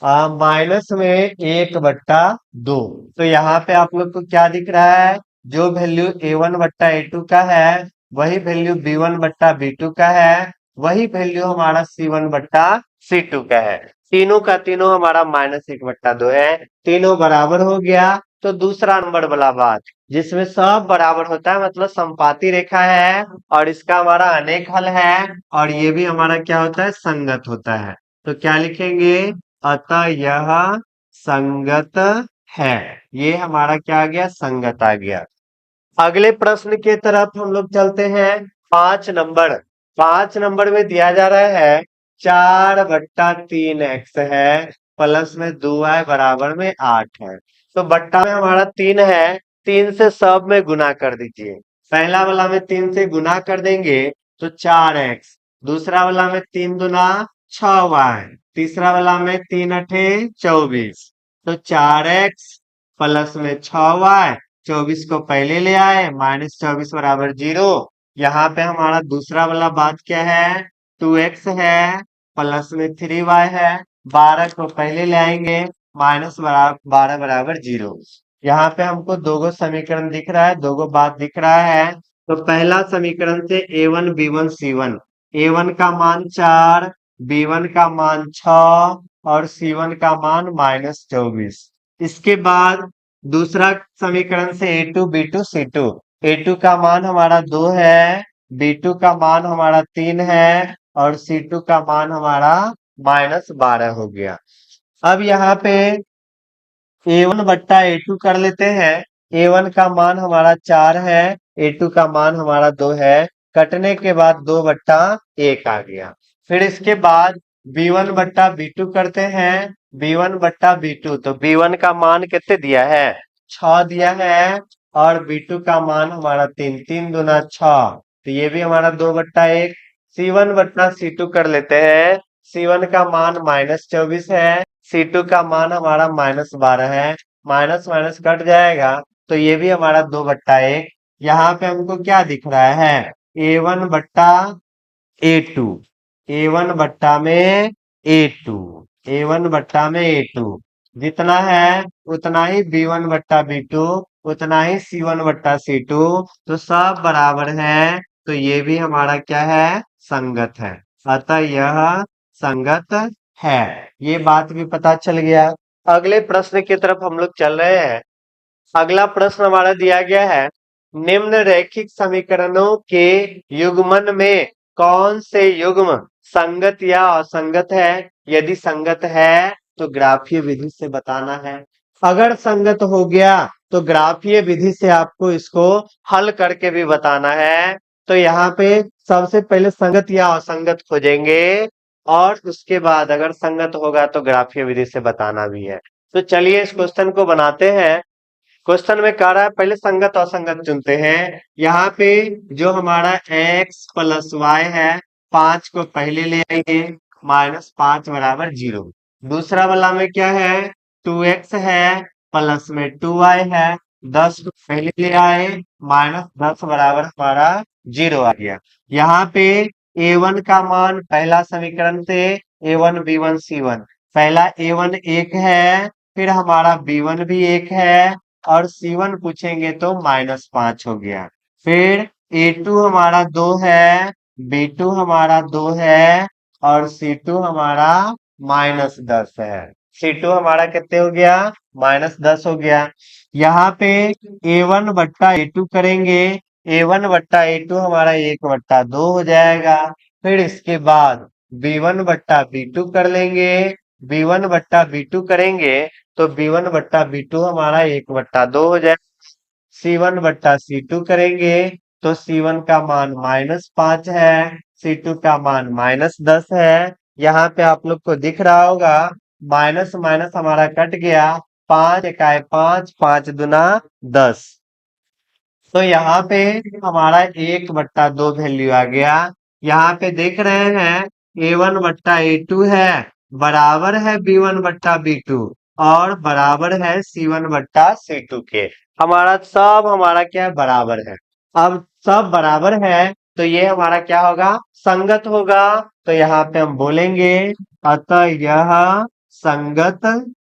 माइनस में 1/2। तो यहाँ पे आप लोग को क्या दिख रहा है, जो वैल्यू A1/A2 का है वही वैल्यू B1/B2 का है, वही वैल्यू हमारा C1/C2 का है। तीनों का तीनों हमारा -1/2 है। तीनों बराबर हो गया। तो दूसरा नंबर वाला बात, जिसमें सब बराबर होता है, मतलब समपाती रेखा है, और इसका हमारा अनेक हल है, और ये भी हमारा क्या होता है, संगत होता है। तो क्या लिखेंगे, अतः यह संगत है। ये हमारा क्या आ गया, संगत आ गया। अगले प्रश्न की तरफ हम लोग चलते हैं। 5 नंबर, 5 नंबर में दिया जा रहा है 4/3x है, प्लस में 2y बराबर में 8 है। तो बट्टा में हमारा 3 है, 3 से सब में गुना कर दीजिए। पहला वाला में 3 से गुना कर देंगे तो 4x, दूसरा वाला में 3 दूना 6y, तीसरा वाला में 3 अठे 24। तो 4x प्लस में 6y, 24 को पहले ले आए, -24 बराबर 0। यहाँ पे हमारा दूसरा वाला बात क्या है, 2x है, प्लस में 3y है, 12 को पहले ले आएंगे, -12 बराबर 0। यहाँ पे हमको दोगो समीकरण दिख रहा है, दोगो बात दिख रहा है। तो पहला समीकरण से A1 B1 C1, A1 का मान 4, B1 का मान 6, और C1 का मान -24। इसके बाद दूसरा समीकरण से A2 B2 C2, A2 का मान हमारा 2 है, B2 का मान हमारा 3 है, और C2 का मान हमारा -12 हो गया। अब यहाँ पे A1 बट्टा A2 कर लेते हैं। A1 का मान हमारा 4 है, A2 का मान हमारा 2 है। कटने के बाद 2 बट्टा 1 आ गया। फिर इसके बाद B1 बट्टा B2 करते हैं। B1 बट्टा B2, तो B1 का मान कितने दिया है? 6 दिया है। और B2 का मान हमारा 3, 3 दूना 6, तो ये भी हमारा 2 बट्टा 1। C1 बट्टा C2 कर लेते हैं। C1 का मान -24 है, C2 का मान हमारा -12 है। माइनस माइनस कट जाएगा, तो ये भी हमारा 2 बट्टा 1। यहाँ पे हमको क्या दिख रहा है? A1 बट्टा A2, A1 बट्टा में A2, A1 बट्टा में A2 जितना है उतना ही B1 बट्टा B2, उतना ही C1 बट्टा C2, तो सब बराबर है। तो ये भी हमारा क्या है? संगत है। अतः यह संगत है। ये बात भी पता चल गया। अगले प्रश्न की तरफ हम लोग चल रहे हैं। अगला प्रश्न हमारा दिया गया है, निम्न रैखिक समीकरणों के युग्मन में कौन से युग्म संगत या असंगत है? यदि संगत है तो ग्राफीय विधि से बताना है। अगर संगत हो गया तो ग्राफीय विधि से आपको इसको हल करके भी बताना है। तो यहाँ पे सबसे पहले संगत या असंगत खोजेंगे, और उसके बाद अगर संगत होगा तो ग्राफीय विधि से बताना भी है। तो चलिए इस क्वेश्चन को बनाते हैं। क्वेश्चन में कह रहा है पहले संगत असंगत चुनते हैं। यहाँ पे जो हमारा x प्लस वाई है, 5 को पहले ले आएंगे, -5 बराबर 0। दूसरा वाला में क्या है? 2x है, प्लस में 2y है, 10 को पहले ले आए, -10 बराबर हमारा 0 आ गया। यहाँ पे A1 का मान पहला समीकरण से A1 B1 C1, पहला A1 1 है, फिर हमारा B1 भी 1 है, और C1 पूछेंगे तो -5 हो गया। फिर A2 हमारा 2 है, B2 हमारा 2 है, और C2 हमारा -10 है। C2 हमारा कितने हो गया? -10 हो गया। यहाँ पे A1 बट्टा A2 करेंगे, A1 बट्टा A2 हमारा 1 बट्टा 2 हो जाएगा। फिर इसके बाद B1 बट्टा B2 कर लेंगे, B1 बट्टा B2 करेंगे तो B1 बट्टा B2 हमारा 1 बट्टा 2 हो जाए। C1 बट्टा C2 करेंगे तो C1 का मान -5 है, C2 का मान -10 है। यहाँ पे आप लोग को दिख रहा होगा, माइनस माइनस हमारा कट गया, 5 इकाई 5, 5 दुना 10। तो यहाँ पे हमारा 1 बट्टा 2 वैल्यू आ गया। यहाँ पे देख रहे हैं A1 बट्टा A2 है, बराबर है B1 बट्टा B2, और बराबर है C1 बट्टा C2 के। हमारा क्या है? बराबर है। अब सब बराबर है तो ये हमारा क्या होगा? संगत होगा। तो यहाँ पे हम बोलेंगे अतः यह संगत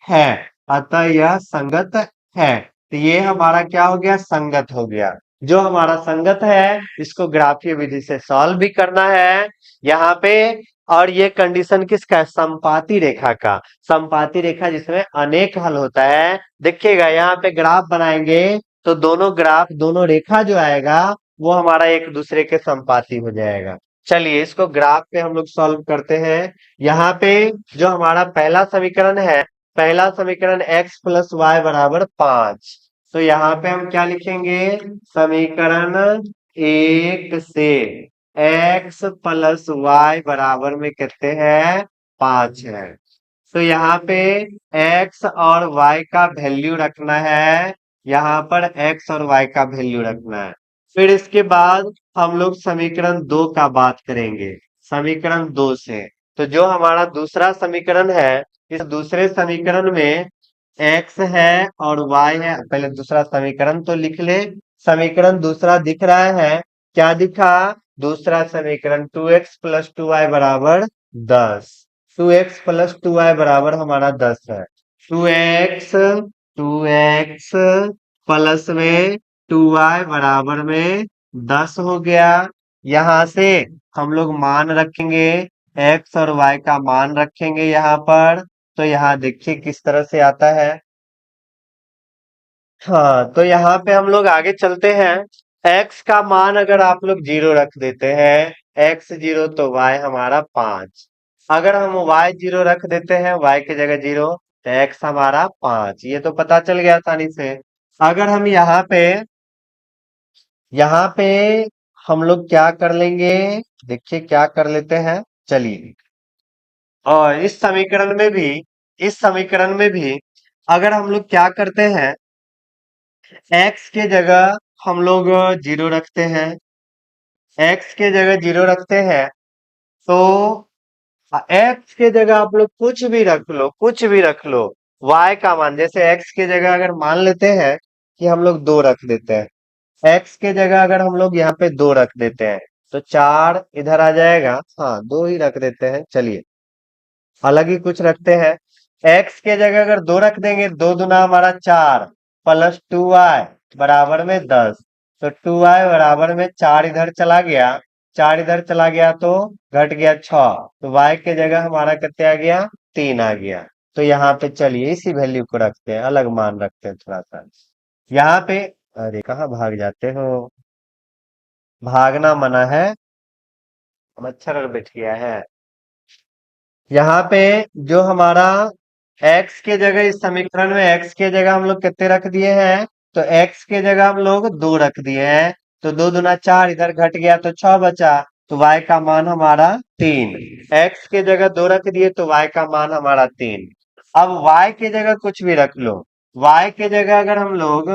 है। अतः यह संगत है। तो ये हमारा क्या हो गया? संगत हो गया। जो हमारा संगत है इसको ग्राफीय विधि से सॉल्व भी करना है यहाँ पे। और ये कंडीशन किसका है? संपाती रेखा का। संपाती रेखा जिसमें अनेक हल होता है। देखिएगा यहाँ पे ग्राफ बनाएंगे तो दोनों ग्राफ, दोनों रेखा जो आएगा वो हमारा एक दूसरे के संपाती हो जाएगा। चलिए इसको ग्राफ पे हम लोग सॉल्व करते हैं। यहाँ पे जो हमारा पहला समीकरण है, पहला समीकरण x प्लस वाई बराबर 5, तो यहाँ पे हम क्या लिखेंगे? समीकरण 1 से x प्लस वाई बराबर में कितने हैं? 5 है। तो यहाँ पे x और y का वैल्यू रखना है, यहाँ पर x और y का वैल्यू रखना है। फिर इसके बाद हम लोग समीकरण 2 का बात करेंगे, समीकरण 2 से। तो जो हमारा दूसरा समीकरण है, इस दूसरे समीकरण में x है और y है। पहले दूसरा समीकरण तो लिख ले। समीकरण दूसरा दिख रहा है, क्या दिखा? दूसरा समीकरण 2x प्लस 2y बराबर 10। 2x प्लस 2y बराबर हमारा 10 है। 2x 2x प्लस में 2y बराबर में 10 हो गया। यहाँ से हम लोग मान रखेंगे, x और y का मान रखेंगे यहाँ पर। तो यहाँ देखिए किस तरह से आता है। हाँ, तो यहाँ पे हम लोग आगे चलते हैं। x का मान अगर आप लोग 0 रख देते हैं, x 0 तो y हमारा 5। अगर हम y 0 रख देते हैं, y की जगह 0, तो x हमारा 5, ये तो पता चल गया आसानी से। अगर हम यहाँ पे हम लोग क्या कर लेंगे, देखिए क्या कर लेते हैं, चलिए। और इस समीकरण में भी अगर हम लोग क्या करते हैं, x के जगह हम लोग जीरो रखते हैं, x के जगह जीरो रखते हैं, तो x के जगह आप लोग कुछ भी रख लो, कुछ भी रख लो। y का मान, जैसे x के जगह अगर मान लेते हैं कि हम लोग 2 रख देते हैं, x के जगह अगर हम लोग यहाँ पे 2 रख देते हैं, तो 4 इधर आ जाएगा। हाँ, 2 ही रख देते हैं, चलिए अलग ही कुछ रखते हैं। x के जगह अगर 2 रख देंगे, 2 दूना हमारा 4 प्लस 2y बराबर में 10, तो 2y बराबर में 4 इधर चला गया, 4 इधर चला गया तो घट गया 6, तो y के जगह हमारा कितने आ गया, 3 आ गया। तो यहाँ पे चलिए इसी वैल्यू को रखते हैं, अलग मान रखते हैं थोड़ा सा। यहाँ पे, अरे कहाँ भाग जाते हो, भागना मना है, मच्छर बैठ गया है। यहाँ पे जो हमारा x के जगह, इस समीकरण में x के जगह हम लोग कितने रख दिए हैं, तो x के जगह हम लोग 2 रख दिए हैं, तो 2 दूना 4 इधर घट गया तो 6 बचा, तो y का मान हमारा 3। x के जगह 2 रख दिए तो y का मान हमारा 3। अब y के जगह कुछ भी रख लो, y के जगह अगर हम लोग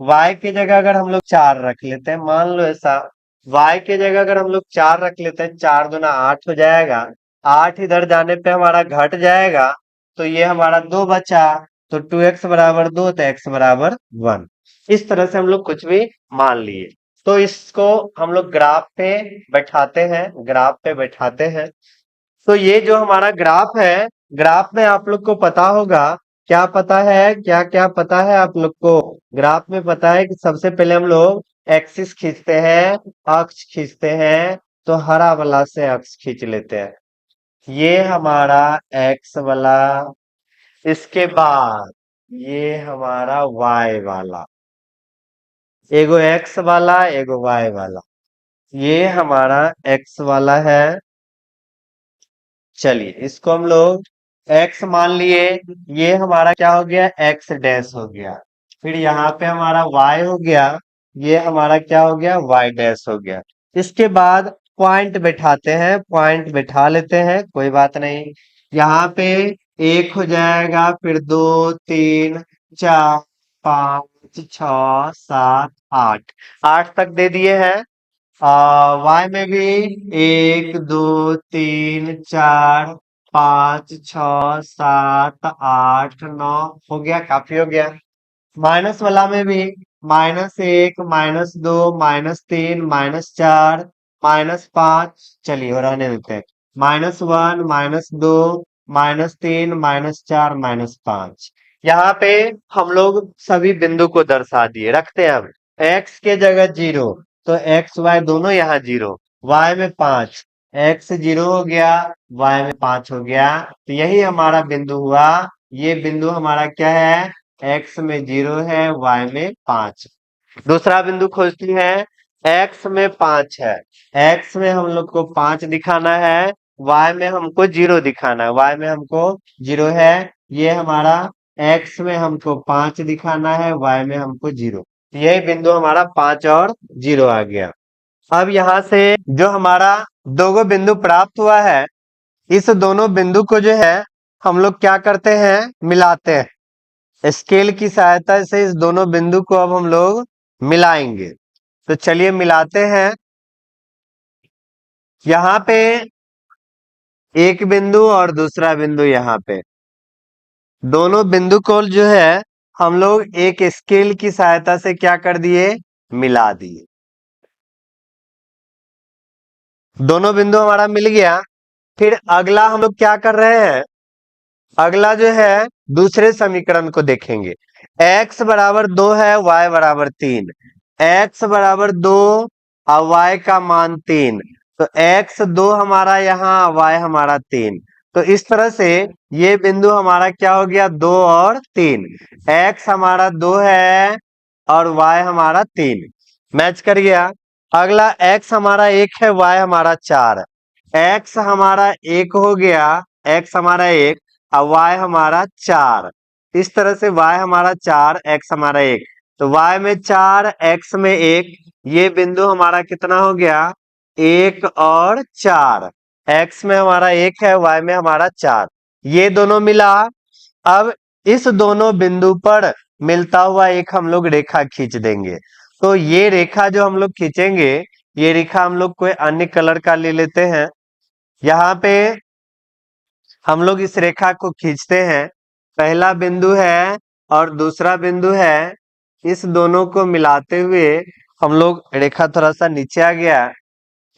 y के जगह अगर हम लोग 4 रख लेते हैं, मान लो ऐसा, y के जगह अगर हम लोग 4 रख लेते हैं, 4 दूना 8 हो जाएगा, 8 इधर जाने पे हमारा घट जाएगा, तो ये हमारा 2 बचा, तो 2x बराबर 2, तो x बराबर 1। इस तरह से हम लोग कुछ भी मान लिए। तो इसको हम लोग ग्राफ पे बैठाते हैं, ग्राफ पे बैठाते हैं। तो ये जो हमारा ग्राफ है, ग्राफ में आप लोग को पता होगा, क्या पता है, क्या क्या पता है आप लोग को। ग्राफ में पता है कि सबसे पहले हम लोग एक्सिस खींचते हैं, अक्ष खींचते हैं, तो हरा वाला से अक्ष खींच लेते हैं, ये हमारा एक्स वाला। इसके बाद ये हमारा वाई वाला, एगो एक्स वाला एगो वाई वाला, ये हमारा एक्स वाला है। चलिए इसको हम लोग x मान लिए, ये हमारा क्या हो गया, x डैश हो गया। फिर यहाँ पे हमारा y हो गया, ये हमारा क्या हो गया, y डैश हो गया। इसके बाद पॉइंट बैठाते हैं, पॉइंट बैठा लेते हैं, कोई बात नहीं। यहाँ पे 1 हो जाएगा, फिर 2 3 4 5 6 7 8, 8 तक दे दिए हैं। वाई में भी 1 2 3 4 5 6 7 8 9 हो गया, काफी हो गया। माइनस वाला में भी -1 -2 -3 -4 -5, चलिए और रहने देते हैं। -1 -2 -3 -4 -5, यहाँ पे हम लोग सभी बिंदु को दर्शा दिए, रखते हैं अब। x के जगह 0, तो x y दोनों यहाँ 0, y में 5, x 0 हो गया, y में 5 हो गया, तो यही हमारा बिंदु हुआ। ये बिंदु हमारा क्या है, x में 0 है, y में 5। दूसरा बिंदु खोजती है, x में 5 है, x में हम लोग को 5 दिखाना है, y में हमको 0 दिखाना है, y में हमको 0 है, ये हमारा x में हमको 5 दिखाना है, y में हमको 0, यही बिंदु हमारा 5 और 0 आ गया। अब यहाँ से जो हमारा दो बिंदु प्राप्त हुआ है, इस दोनों बिंदु को जो है हम लोग क्या करते हैं, मिलाते हैं। स्केल की सहायता से इस दोनों बिंदु को अब हम लोग मिलाएंगे, तो चलिए मिलाते हैं। यहाँ पे एक बिंदु और दूसरा बिंदु, यहाँ पे दोनों बिंदु को जो है हम लोग एक स्केल की सहायता से क्या कर दिए, मिला दिए। दोनों बिंदु हमारा मिल गया। फिर अगला हम लोग क्या कर रहे हैं, अगला जो है दूसरे समीकरण को देखेंगे। x बराबर 2 है, y बराबर 3, x बराबर 2 और y का मान 3, तो x 2 हमारा यहाँ, y हमारा 3, तो इस तरह से ये बिंदु हमारा क्या हो गया, 2 और 3, x हमारा 2 है और y हमारा 3, मैच कर गया। अगला x हमारा 1 है, y हमारा 4, x हमारा 1 हो गया, x हमारा 1, और y हमारा 4। इस तरह से y हमारा 4, x हमारा 1, तो y में 4, x में 1, ये बिंदु हमारा कितना हो गया, 1 और 4। x में हमारा 1 है, y में हमारा 4, ये दोनों मिला। अब इस दोनों बिंदु पर मिलता हुआ एक हम लोग रेखा खींच देंगे। तो ये रेखा जो हम लोग खींचेंगे, ये रेखा हम लोग कोई अन्य कलर का ले लेते हैं। यहाँ पे हम लोग इस रेखा को खींचते हैं, पहला बिंदु है और दूसरा बिंदु है, इस दोनों को मिलाते हुए हम लोग, रेखा थोड़ा सा नीचे आ गया,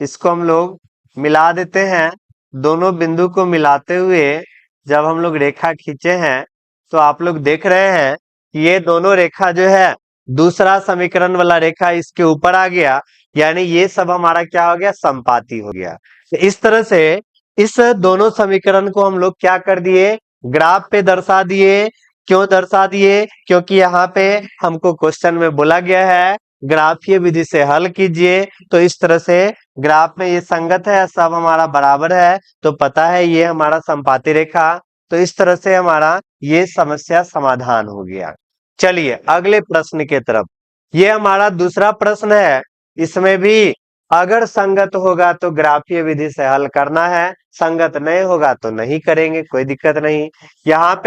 इसको हम लोग मिला देते हैं। दोनों बिंदु को मिलाते हुए जब हम लोग रेखा खींचे हैं, तो आप लोग देख रहे हैं कि ये दोनों रेखा जो है, दूसरा समीकरण वाला रेखा इसके ऊपर आ गया, यानी ये सब हमारा क्या हो गया, समपाती हो गया। तो इस तरह से इस दोनों समीकरण को हम लोग क्या कर दिए, ग्राफ पे दर्शा दिए। क्यों दर्शा दिए, क्योंकि यहाँ पे हमको क्वेश्चन में बोला गया है ग्राफीय विधि से हल कीजिए। तो इस तरह से ग्राफ में ये संगत है, सब हमारा बराबर है, तो पता है ये हमारा समपाती रेखा। तो इस तरह से हमारा ये समस्या समाधान हो गया। चलिए अगले प्रश्न के तरफ। ये हमारा दूसरा प्रश्न है, इसमें भी अगर संगत होगा तो ग्राफीय विधि से हल करना है, संगत नहीं होगा तो नहीं करेंगे, कोई दिक्कत नहीं। यहाँ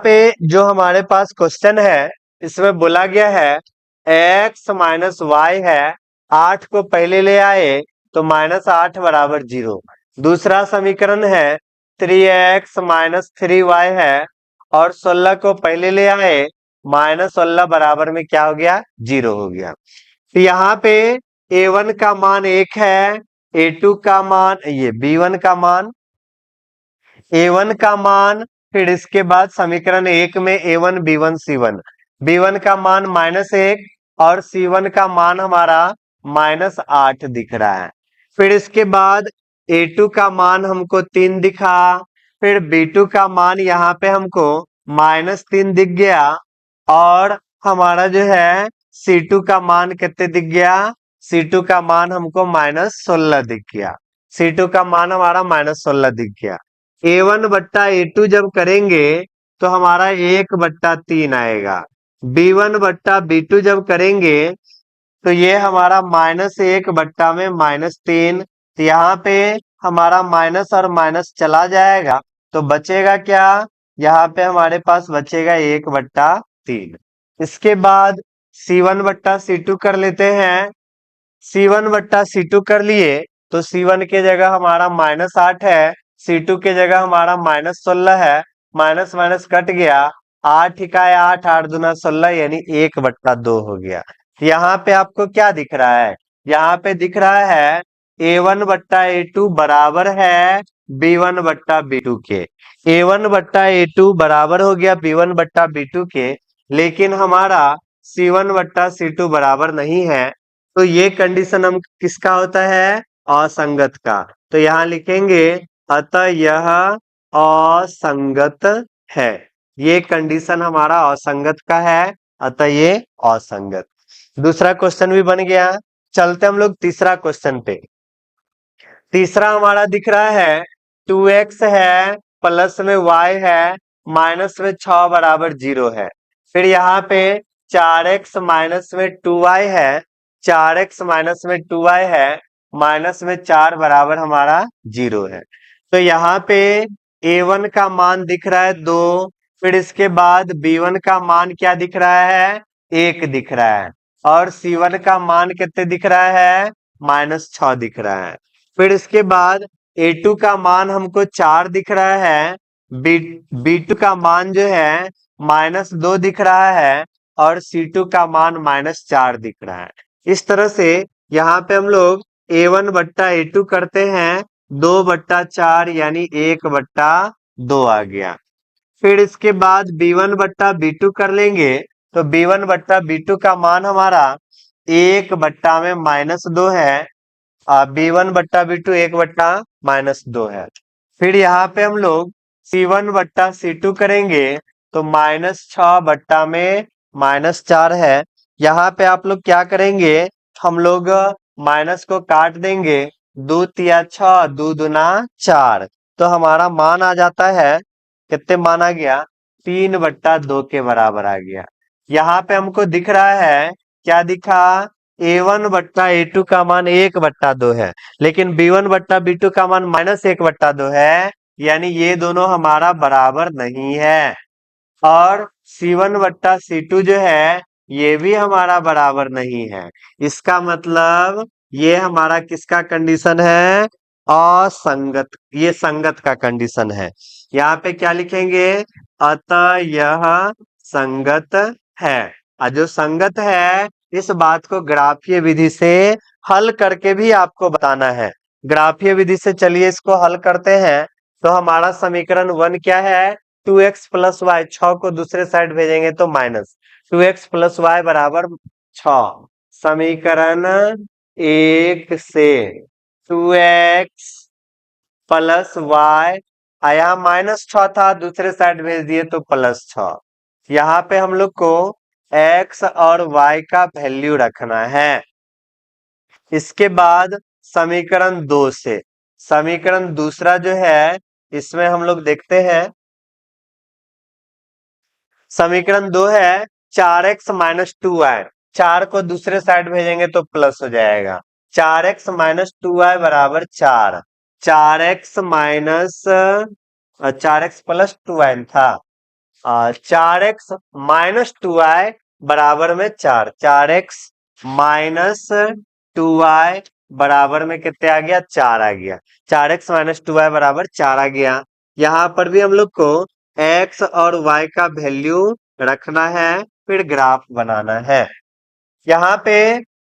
पे जो हमारे पास क्वेश्चन है, इसमें बोला गया है x माइनस वाई है, 8 को पहले ले आए तो -8 बराबर 0। दूसरा समीकरण है 3x माइनस 3y है, और 16 को पहले ले आए, -16 बराबर में क्या हो गया, 0 हो गया। तो यहाँ पे a1 का मान 1 है, a2 का मान, ये b1 का मान, a1 का मान, फिर इसके बाद समीकरण 1 में a1 b1 c1, b1 का मान -1 और c1 का मान हमारा -8 दिख रहा है। फिर इसके बाद a2 का मान हमको 3 दिखा, फिर b2 का मान यहाँ पे हमको -3 दिख गया, और हमारा जो है c2 का मान कितने दिख गया, c2 का मान हमको -16 दिख गया, c2 का मान हमारा -16 दिख गया। a1 बट्टा a2 जब करेंगे तो हमारा 1/3 आएगा, b1 बट्टा b2 जब करेंगे तो ये हमारा -1 बट्टा में -3, तो यहाँ पे हमारा माइनस और माइनस चला जाएगा, तो बचेगा क्या, यहाँ पे हमारे पास बचेगा 1/3। इसके बाद c1 बट्टा c2 कर लेते हैं। c1 बट्टा c2 कर लिए तो c1 के जगह हमारा -8 है, c2 के जगह हमारा -16 है, माइनस माइनस कट गया, 8 इकाई 8, 8 दूना 16, यानी 1/2 हो गया। यहाँ पे आपको क्या दिख रहा है, यहाँ पे दिख रहा है a1 बट्टा a2 बराबर है b1 बट्टा b2 के। a1 बट्टा a2 बराबर हो गया b1 बट्टा b2 के, लेकिन हमारा c1 बट्टा c2 बराबर नहीं है। तो ये कंडीशन हम किसका होता है, असंगत का। तो यहाँ लिखेंगे अतः यह असंगत है, ये कंडीशन हमारा असंगत का है, अतः ये असंगत। दूसरा क्वेश्चन भी बन गया। चलते हम लोग तीसरा क्वेश्चन पे। तीसरा हमारा दिख रहा है 2x है, प्लस में y है, माइनस में 6 बराबर 0 है। फिर यहाँ पे 4x माइनस में 2y है, 4x माइनस में 2y है, माइनस में 4 बराबर हमारा 0 है। तो यहाँ पे a1 का मान दिख रहा है 2, फिर इसके बाद b1 का मान क्या दिख रहा है, 1 दिख रहा है, और c1 का मान कितने दिख रहा है, -6 दिख रहा है। फिर इसके बाद a2 का मान हमको 4 दिख रहा है, b2 का मान जो है -2 दिख रहा है, और c2 का मान -4 दिख रहा है। इस तरह से यहाँ पे हम लोग a1 बट्टा a2 करते हैं, 2/4 यानी 1/2 आ गया। फिर इसके बाद b1 बट्टा b2 कर लेंगे, तो b1 बट्टा b2 का मान हमारा 1 में -2 है, b1 बट्टा b2 1/-2 है। फिर यहाँ पे हम लोग c1 बट्टा c2 करेंगे, तो -6 में -4 है। यहाँ पे आप लोग क्या करेंगे, हम लोग माइनस को काट देंगे, दो तिया 6, दो दुना 4। तो हमारा मान आ जाता है, कितने मान आ गया, 3/2 के बराबर आ गया। यहाँ पे हमको दिख रहा है, क्या दिखा, A1/A2 का मान 1/2 है, लेकिन B1/B2 का मान -1/2 है, यानी ये दोनों हमारा बराबर नहीं है। और C1/C2 जो है, ये भी हमारा बराबर नहीं है। इसका मतलब ये हमारा किसका कंडीशन है, असंगत, ये संगत का कंडीशन है। यहाँ पे क्या लिखेंगे, अतः यह संगत है। और जो संगत है, इस बात को ग्राफीय विधि से हल करके भी आपको बताना है। ग्राफीय विधि से चलिए इसको हल करते हैं। तो हमारा समीकरण 1 क्या है, 2x + y, 6 को दूसरे साइड भेजेंगे तो -2x + y बराबर 6। समीकरण 1 से 2x + y, यहाँ -6 था, दूसरे साइड भेज दिए तो +6। यहाँ पे हम लोग को x और y का वैल्यू रखना है। इसके बाद समीकरण 2 से, समीकरण दूसरा जो है, इसमें हम लोग देखते हैं, समीकरण 2 है 4x - 2y, 4 को दूसरे साइड भेजेंगे तो प्लस हो जाएगा। 4x - 2y बराबर 4, 4x माइनस 4x + 2y था, 4x - 2y बराबर में 4, 4x - 2y बराबर में कितने आ गया, 4 आ गया। 4x - 2y बराबर 4 आ गया। यहाँ पर भी हम लोग को x और y का वैल्यू रखना है, फिर ग्राफ बनाना है। यहाँ पे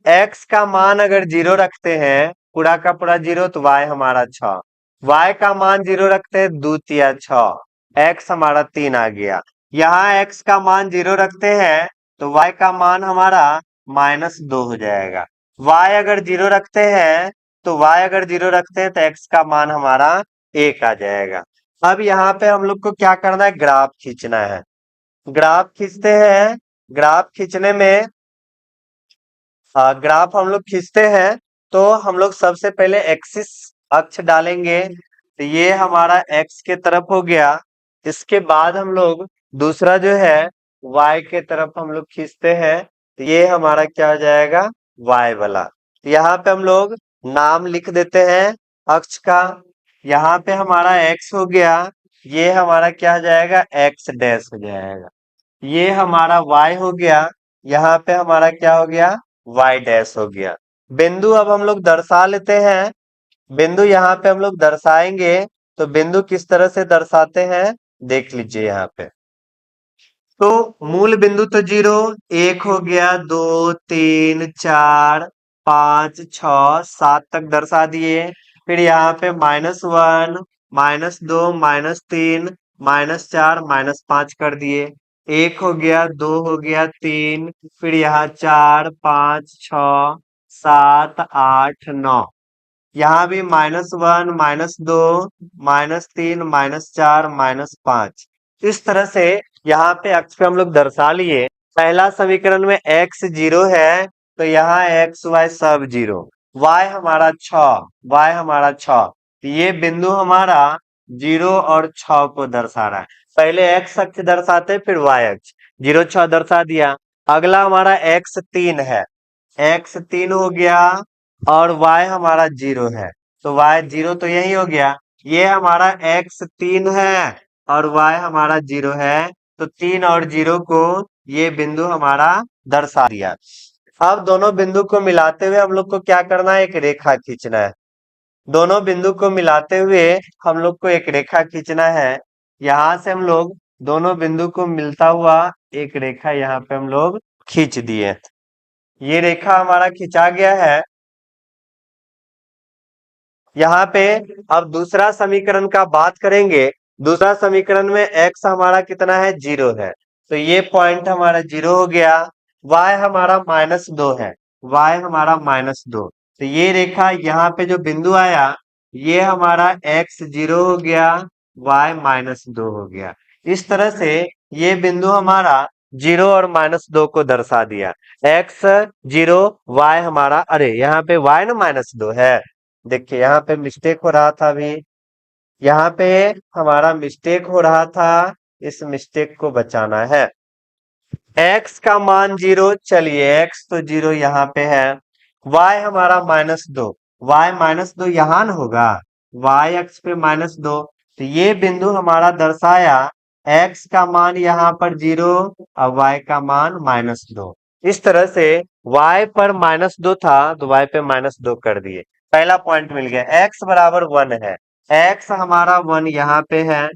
x का मान अगर 0 रखते हैं, पूरा का पूरा 0, तो y हमारा 6, y का मान 0 रखते हैं, 2 तिया 6, x हमारा 3 आ गया। यहाँ x का मान 0 रखते हैं तो y का मान हमारा -2 हो जाएगा। y अगर 0 रखते हैं तो x का मान हमारा 1 आ जाएगा। अब यहाँ पे हम लोग को क्या करना है, ग्राफ खींचना है। ग्राफ खींचते हैं, ग्राफ खींचने में ग्राफ हम लोग खींचते हैं, तो हम लोग सबसे पहले एक्सिस अक्ष डालेंगे, तो ये हमारा x के तरफ हो गया। इसके बाद हम लोग दूसरा जो है y के तरफ हम लोग खींचते हैं, तो ये हमारा क्या हो जाएगा, y वाला। तो यहाँ पे हम लोग नाम लिख देते हैं अक्ष का। यहाँ पे हमारा x हो गया, ये हमारा क्या हो जाएगा, x डैश हो जाएगा। ये हमारा y हो गया, यहाँ पे हमारा क्या हो गया, y डैश हो गया। बिंदु अब हम लोग दर्शा लेते हैं। बिंदु यहाँ पे हम लोग दर्शाएंगे, तो बिंदु किस तरह से दर्शाते हैं, देख लीजिए यहाँ पे। तो मूल बिंदु तो 0, 1 हो गया, 2 3 4 5 6 7 तक दर्शा दिए। फिर यहाँ पे -1 -2 -3 -4 -5 कर दिए। 1 हो गया, 2 हो गया, 3, फिर यहाँ 4 5 6 7 8 9, यहाँ भी -1 -2 -3 -4 -5। इस तरह से यहाँ पे अक्ष पे हम लोग दर्शा लिए। पहला समीकरण में x 0 है, तो यहाँ x y सब 0, y हमारा 6, y हमारा 6, तो ये बिंदु हमारा 0 और 6 को दर्शा रहा है। पहले x अक्ष दर्शाते, फिर y अक्ष, 0 6 दर्शा दिया। अगला हमारा x 3 है, x 3 हो गया, और y हमारा 0 है, तो y 0 तो यही हो गया। ये हमारा x 3 है और y हमारा 0 है, तो 3 और 0 को ये बिंदु हमारा दर्शा दिया। अब दोनों बिंदु को मिलाते हुए हम लोग को क्या करना है, एक रेखा खींचना है। दोनों बिंदु को मिलाते हुए हम लोग को एक रेखा खींचना है। यहाँ से हम लोग दोनों बिंदु को मिलता हुआ एक रेखा यहाँ पे हम लोग खींच दिए। ये रेखा हमारा खिंचा गया है। यहाँ पे अब दूसरा समीकरण का बात करेंगे। दूसरा समीकरण में x हमारा कितना है, 0 है, तो ये पॉइंट हमारा 0 हो गया। y हमारा -2 है, y हमारा -2, तो ये रेखा यहाँ पे जो बिंदु आया, ये हमारा x 0 हो गया, y -2 हो गया। इस तरह से ये बिंदु हमारा 0 और -2 को दर्शा दिया। x 0, y हमारा, अरे यहाँ पे y ना -2 है, देखिए यहाँ पे मिस्टेक हो रहा था अभी, यहाँ पे हमारा मिस्टेक हो रहा था, इस मिस्टेक को बचाना है। x का मान 0, चलिए x तो 0 यहाँ पे है, y हमारा -2, y -2 यहाँ न होगा, y अक्ष पे -2, तो ये बिंदु हमारा दर्शाया x का मान यहाँ पर 0 और y का मान -2। इस तरह से y पर -2 था तो y पे -2 कर दिए, पहला पॉइंट मिल गया। x बराबर 1 है, x हमारा 1 यहाँ पे है,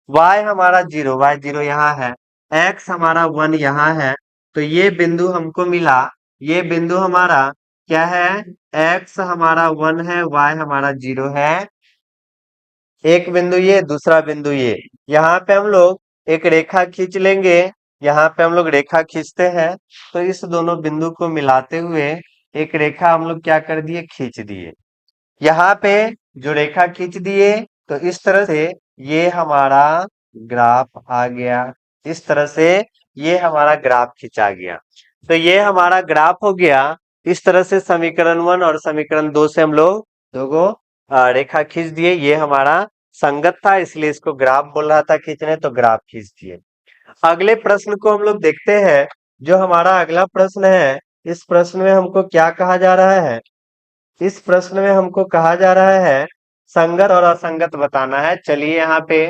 y हमारा 0, y 0 यहाँ है, x हमारा 1 यहाँ है, तो ये बिंदु हमको मिला। ये बिंदु हमारा क्या है, x हमारा 1 है, y हमारा 0 है। एक बिंदु ये, दूसरा बिंदु ये, यहाँ पे हम लोग एक रेखा खींच लेंगे। यहाँ पे हम लोग रेखा खींचते हैं, तो इस दोनों बिंदु को मिलाते हुए एक रेखा हम लोग क्या कर दिए, खींच दिए। यहाँ पे जो रेखा खींच दिए, तो इस तरह से ये हमारा ग्राफ आ गया। इस तरह से ये हमारा ग्राफ खींचा गया, तो ये हमारा ग्राफ हो गया। इस तरह से समीकरण 1 और समीकरण 2 से हम लोग दोगो रेखा खींच दिए। ये हमारा संगत था, इसलिए इसको ग्राफ बोल रहा था खींचने, तो ग्राफ खींच दिए। अगले प्रश्न को हम लोग देखते हैं। जो हमारा अगला प्रश्न है, इस प्रश्न में हमको क्या कहा जा रहा है, इस प्रश्न में हमको कहा जा रहा है संगत और असंगत बताना है। चलिए यहाँ पे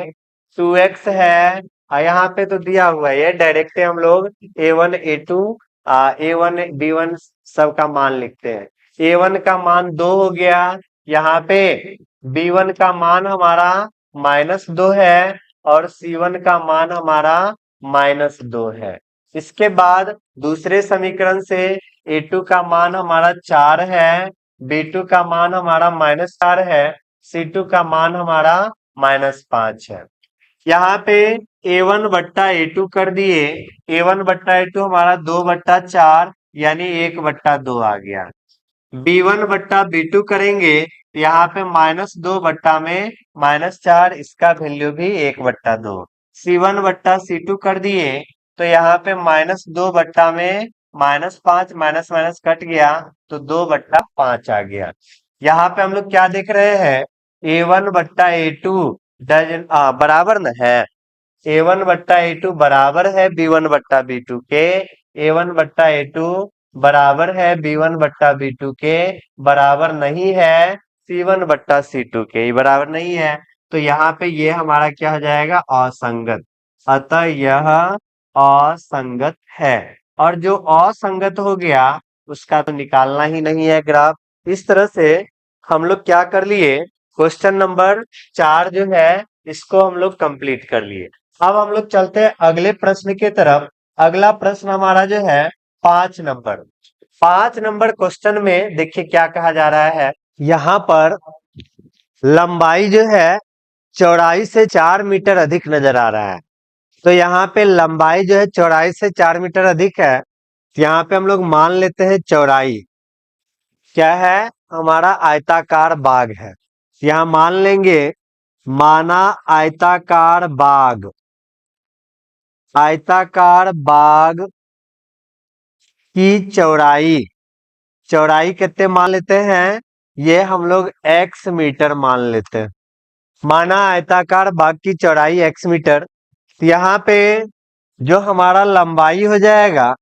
2x है और यहाँ पे तो दिया हुआ है, ये डायरेक्ट हम लोग a1 a2 a1 b1 सब का मान लिखते हैं। a1 का मान 2 हो गया, यहाँ पे b1 का मान हमारा -2 है और c1 का मान हमारा -2 है। इसके बाद दूसरे समीकरण से a2 का मान हमारा 4 है, b2 का मान हमारा -4 है, c2 का मान हमारा -5 है। यहाँ पे a1 बट्टा a2 कर दिए, a1 बट्टा a2 हमारा 2/4 यानी 1/2 आ गया। b1 बट्टा b2 करेंगे, यहाँ पे -2 बट्टा में -4, इसका वैल्यू भी 1/2। c1 बट्टा c2 कर दिए, तो यहाँ पे -2 बट्टा में -5, माइनस माइनस कट गया, तो 2/5 आ गया। यहाँ पे हम लोग क्या देख रहे हैं, a1 बट्टा a2 बराबर न है, a1 बट्टा a2 बराबर है b1 बट्टा b2 के, a1 बट्टा a2 बराबर है b1 बट्टा b2 के, बराबर नहीं है c1 बट्टा c2 के, बराबर नहीं है, तो यहाँ पे ये हमारा क्या हो जाएगा, असंगत। अतः यह असंगत है, और जो असंगत हो गया उसका तो निकालना ही नहीं है ग्राफ। इस तरह से हम लोग क्या कर लिए, क्वेश्चन नंबर 4 जो है इसको हम लोग कंप्लीट कर लिए। अब हम लोग चलते हैं अगले प्रश्न की तरफ। अगला प्रश्न हमारा जो है 5 नंबर क्वेश्चन में देखिए क्या कहा जा रहा है। यहाँ पर लंबाई जो है चौड़ाई से 4 मीटर अधिक नजर आ रहा है, तो यहाँ पे लंबाई जो है चौड़ाई से 4 मीटर अधिक है, यहाँ पे हम लोग मान लेते हैं चौड़ाई क्या है, हमारा आयताकार बाग है, यहाँ मान लेंगे, माना आयताकार बाग, आयताकार बाग की चौड़ाई, चौड़ाई कितने मान लेते हैं, ये हम लोग x मीटर मान लेते हैं। माना आयताकार बाग की चौड़ाई x मीटर, यहाँ पे जो हमारा लंबाई हो जाएगा,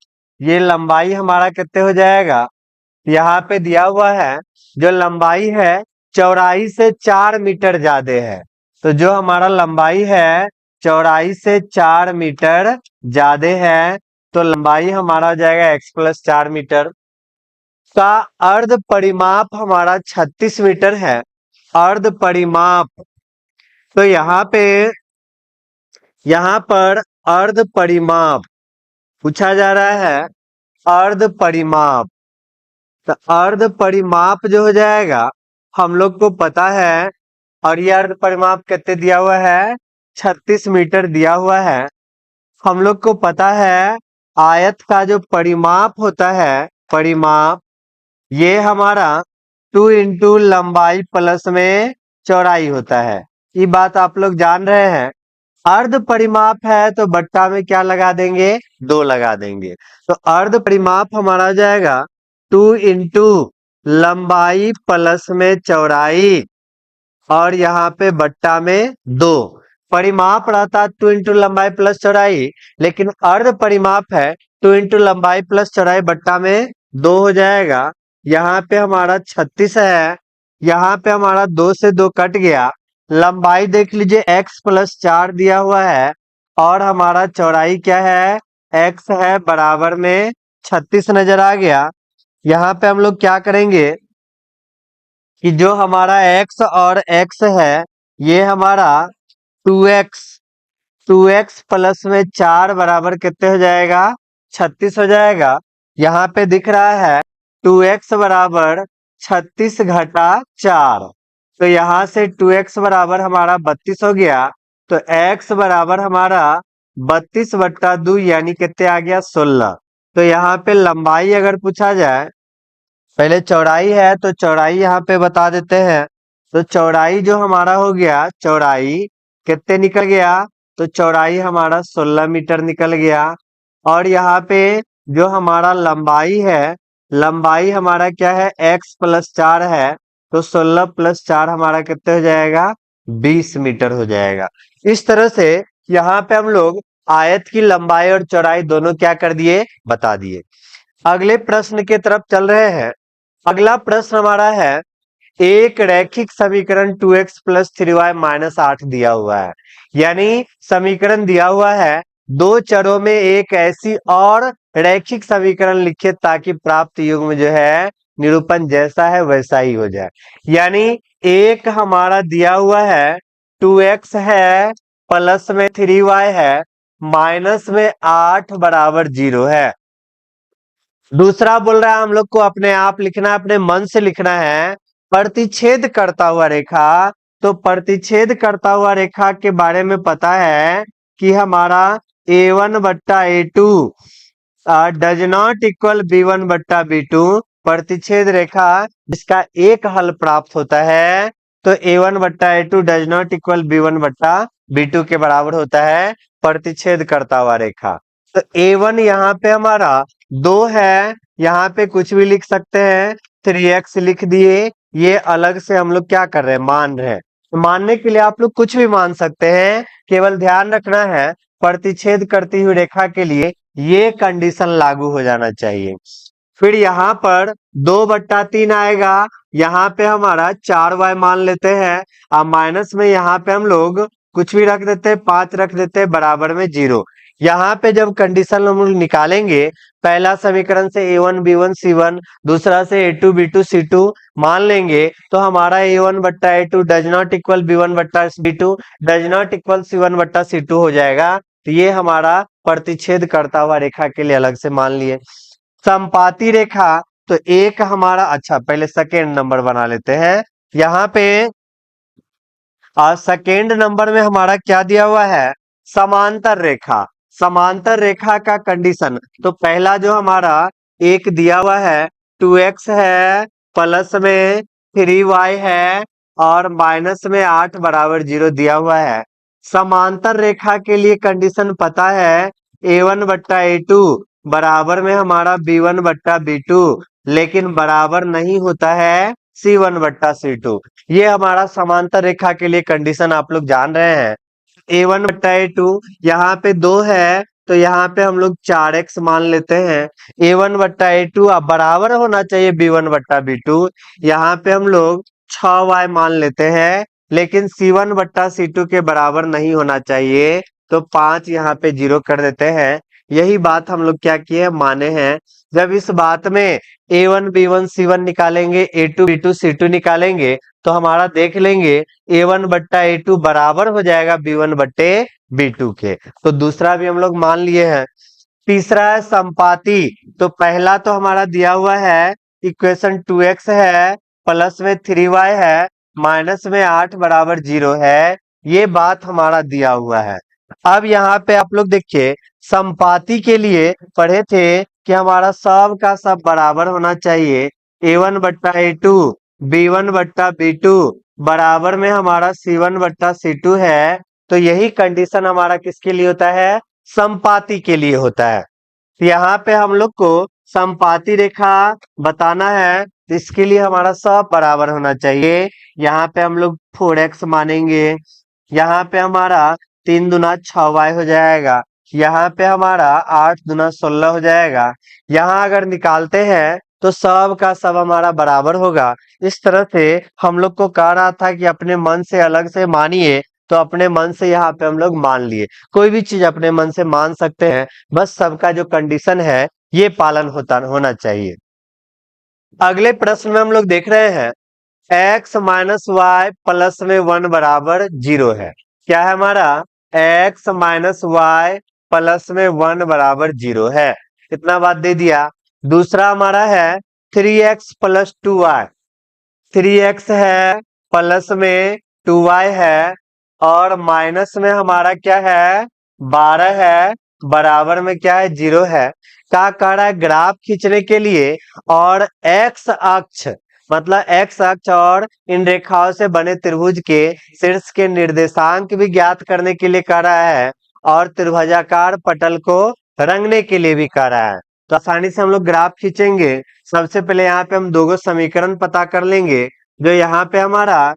ये लंबाई हमारा कितने हो जाएगा, यहाँ पे दिया हुआ है जो लंबाई है चौड़ाई से 4 मीटर ज्यादा है, तो जो हमारा लंबाई है चौड़ाई से 4 मीटर ज्यादा है, तो लंबाई हमारा हो जाएगा x + 4 मीटर का अर्ध परिमाप हमारा 36 मीटर है। अर्ध परिमाप, तो यहाँ पर अर्ध परिमाप पूछा जा रहा है, अर्ध परिमाप, तो अर्ध परिमाप जो हो जाएगा हम लोग को पता है, और ये अर्ध परिमाप कितने दिया हुआ है, 36 मीटर दिया हुआ है। हम लोग को पता है आयत का जो परिमाप होता है, परिमाप ये हमारा 2 इंटू लंबाई प्लस में चौड़ाई होता है, ये बात आप लोग जान रहे हैं। अर्ध परिमाप है तो बट्टा में क्या लगा देंगे, 2 लगा देंगे, तो अर्ध परिमाप हमारा हो जाएगा 2 इंटू लंबाई प्लस में चौड़ाई और यहाँ पे बट्टा में 2। परिमाप रहता 2 इंटू लंबाई प्लस चौड़ाई, लेकिन अर्ध परिमाप है 2 इंटू लंबाई प्लस चौड़ाई बट्टा में 2 हो जाएगा। यहाँ पे हमारा 36 है, यहाँ पे हमारा 2 से 2 कट गया। लंबाई देख लीजिए x प्लस 4 दिया हुआ है और हमारा चौड़ाई क्या है, x है, बराबर में 36 नजर आ गया। यहाँ पे हम लोग क्या करेंगे कि जो हमारा x और x है, ये हमारा 2x 2x प्लस में 4 बराबर कितने हो जाएगा, 36 हो जाएगा। यहाँ पे दिख रहा है 2x बराबर 36 घटा 4, तो यहाँ से 2x बराबर हमारा 32 हो गया। तो x बराबर हमारा 32 बट्टा 2 यानी कितने आ गया, 16। तो यहाँ पे लंबाई अगर पूछा जाए, पहले चौड़ाई है तो चौड़ाई यहाँ पे बता देते हैं। तो चौड़ाई जो हमारा हो गया, चौड़ाई कितने निकल गया, तो चौड़ाई हमारा 16 मीटर निकल गया। और यहाँ पे जो हमारा लंबाई है, लंबाई हमारा क्या है, x प्लस 4 है, तो 16 प्लस 4 हमारा कितने हो जाएगा, 20 मीटर हो जाएगा। इस तरह से यहाँ पे हम लोग आयत की लंबाई और चौड़ाई दोनों क्या कर दिए, बता दिए। अगले प्रश्न की तरफ चल रहे हैं। अगला प्रश्न हमारा है, एक रैखिक समीकरण 2x प्लस 3y माइनस 8 दिया हुआ है। यानी समीकरण दिया हुआ है, दो चरों में एक ऐसी और रैखिक समीकरण लिखे ताकि प्राप्त युग्म जो है निरूपण जैसा है वैसा ही हो जाए। यानी एक हमारा दिया हुआ है 2x है, प्लस में 3y है, माइनस में 8 बराबर 0 है। दूसरा बोल रहा है हम लोग को अपने आप लिखना है, अपने मन से लिखना है, प्रतिच्छेद करता हुआ रेखा। तो प्रतिच्छेद करता हुआ रेखा के बारे में पता है कि हमारा a1 बट्टा a2 does not equal b1 बट्टा b2। प्रतिच्छेद रेखा जिसका एक हल प्राप्त होता है, तो a1 बट्टा a2 does not equal b1 बट्टा b2 के बराबर होता है प्रतिच्छेद करता हुआ रेखा। तो a1 यहाँ पे हमारा 2 है, यहाँ पे कुछ भी लिख सकते हैं, 3x लिख दिए। ये अलग से हम लोग क्या कर रहे हैं, मान रहे हैं। तो मानने के लिए आप लोग कुछ भी मान सकते हैं, केवल ध्यान रखना है प्रतिच्छेद करती हुई रेखा के लिए ये कंडीशन लागू हो जाना चाहिए। फिर यहाँ पर 2/3 आएगा, यहाँ पे हमारा 4y मान लेते हैं, अब माइनस में यहाँ पे हम लोग कुछ भी रख देते हैं, 5 रख देते हैं, बराबर में 0। यहाँ पे जब कंडीशन हम लोग निकालेंगे, पहला समीकरण से a1 b1 c1, दूसरा से a2 b2 c2 मान लेंगे, तो हमारा a1 बट्टा a2 does not equal b1 बट्टा b2 does not equal c1 बट्टा c2 हो जाएगा। तो ये हमारा प्रतिच्छेद करता हुआ रेखा के लिए अलग से मान लिए। संपाती रेखा, तो एक हमारा, अच्छा पहले सेकेंड नंबर बना लेते हैं। यहाँ पे सेकेंड नंबर में हमारा क्या दिया हुआ है, समांतर रेखा। समांतर रेखा का कंडीशन, तो पहला जो हमारा एक दिया हुआ है 2x है, प्लस में 3y है और माइनस में 8 बराबर 0 दिया हुआ है। समांतर रेखा के लिए कंडीशन पता है, a1 बट्टा a2 बराबर में हमारा b1 बट्टा b2, लेकिन बराबर नहीं होता है c1 बट्टा c2। ये हमारा समांतर रेखा के लिए कंडीशन आप लोग जान रहे हैं। a1 बट्टा a2 यहाँ पे 2 है, तो यहाँ पे हम लोग 4x मान लेते हैं। a1 बट्टा a2 अब बराबर होना चाहिए b1 बट्टा b2, यहाँ पे हम लोग 6y मान लेते हैं, लेकिन c1 बट्टा c2 के बराबर नहीं होना चाहिए, तो 5 यहाँ पे 0 कर देते हैं। यही बात हम लोग क्या किए, माने हैं। जब इस बात में a1 b1 c1 निकालेंगे, a2 b2 c2 निकालेंगे, तो हमारा देख लेंगे a1 बट्टा a2 बराबर हो जाएगा b1 बट्टे b2 के। तो दूसरा भी हम लोग मान लिए हैं। तीसरा है संपाती, तो पहला तो हमारा दिया हुआ है इक्वेशन 2x है, प्लस में 3y है, माइनस में 8 बराबर 0 है। ये बात हमारा दिया हुआ है। अब यहाँ पे आप लोग देखिए, संपाती के लिए पढ़े थे कि हमारा सब का सब बराबर होना चाहिए। a1 बट्टा a2 b1 बट्टा b2 बराबर में हमारा c1 बट्टा c2 है। तो यही कंडीशन हमारा किसके लिए होता है, संपाती के लिए होता है। यहाँ पे हम लोग को समपाती रेखा बताना है तो इसके लिए हमारा सब बराबर होना चाहिए। यहाँ पे हम लोग 4x मानेंगे, यहाँ पे हमारा 3 दूना 6y हो जाएगा, यहाँ पे हमारा 8 दूना 16 हो जाएगा। यहाँ अगर निकालते हैं तो सब का सब हमारा बराबर होगा। इस तरह से हम लोग को कह रहा था कि अपने मन से अलग से मानिए, तो अपने मन से यहाँ पे हम लोग मान लिए। कोई भी चीज अपने मन से मान सकते हैं, बस सबका जो कंडीशन है ये पालन होना चाहिए। अगले प्रश्न में हम लोग देख रहे हैं x माइनस वाई प्लस में 1 बराबर 0 है। क्या है हमारा? x माइनस वाई प्लस में 1 बराबर 0 है। इतना बात दे दिया। दूसरा हमारा है 3x प्लस 2y। 3x है, प्लस में 2y है, और माइनस में हमारा क्या है? 12 है, बराबर में क्या है? 0 है। क्या कह रहा है? ग्राफ खींचने के लिए और x अक्ष मतलब x अक्ष और इन रेखाओं से बने त्रिभुज के शीर्ष के निर्देशांक भी ज्ञात करने के लिए कह रहा है, और त्रिभुजाकार पटल को रंगने के लिए भी कह रहा है। तो आसानी से हम लोग ग्राफ खींचेंगे। सबसे पहले यहाँ पे हम दो समीकरण पता कर लेंगे। जो यहाँ पे हमारा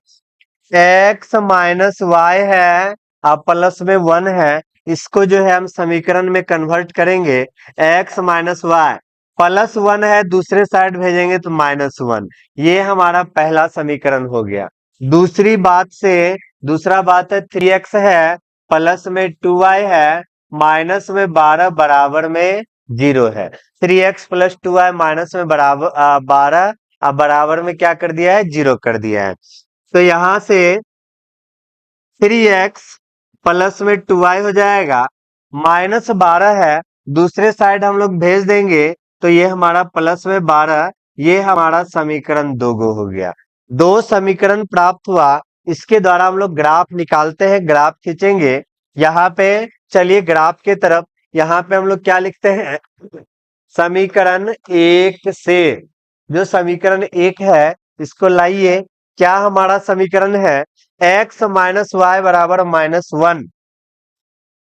x माइनस वाई है और प्लस में 1 है, इसको जो है हम समीकरण में कन्वर्ट करेंगे। x माइनस वाई प्लस 1 है, दूसरे साइड भेजेंगे तो -1। ये हमारा पहला समीकरण हो गया। दूसरा बात है 3x है, प्लस में 2y है, माइनस में 12 बराबर में 0 है। 3x प्लस 2y माइनस में बराबर 12 बराबर में क्या कर दिया है? 0 कर दिया है। तो यहां से 3x प्लस में 2y हो जाएगा, -12 है, दूसरे साइड हम लोग भेज देंगे तो ये हमारा प्लस में 12, ये हमारा समीकरण 2 गो हो गया। 2 समीकरण प्राप्त हुआ। इसके द्वारा हम लोग ग्राफ निकालते हैं, ग्राफ खींचेंगे। यहाँ पे चलिए ग्राफ के तरफ, यहाँ पे हम लोग क्या लिखते हैं? समीकरण 1 से जो समीकरण 1 है इसको लाइए। क्या हमारा समीकरण है? x माइनस वाई बराबर -1।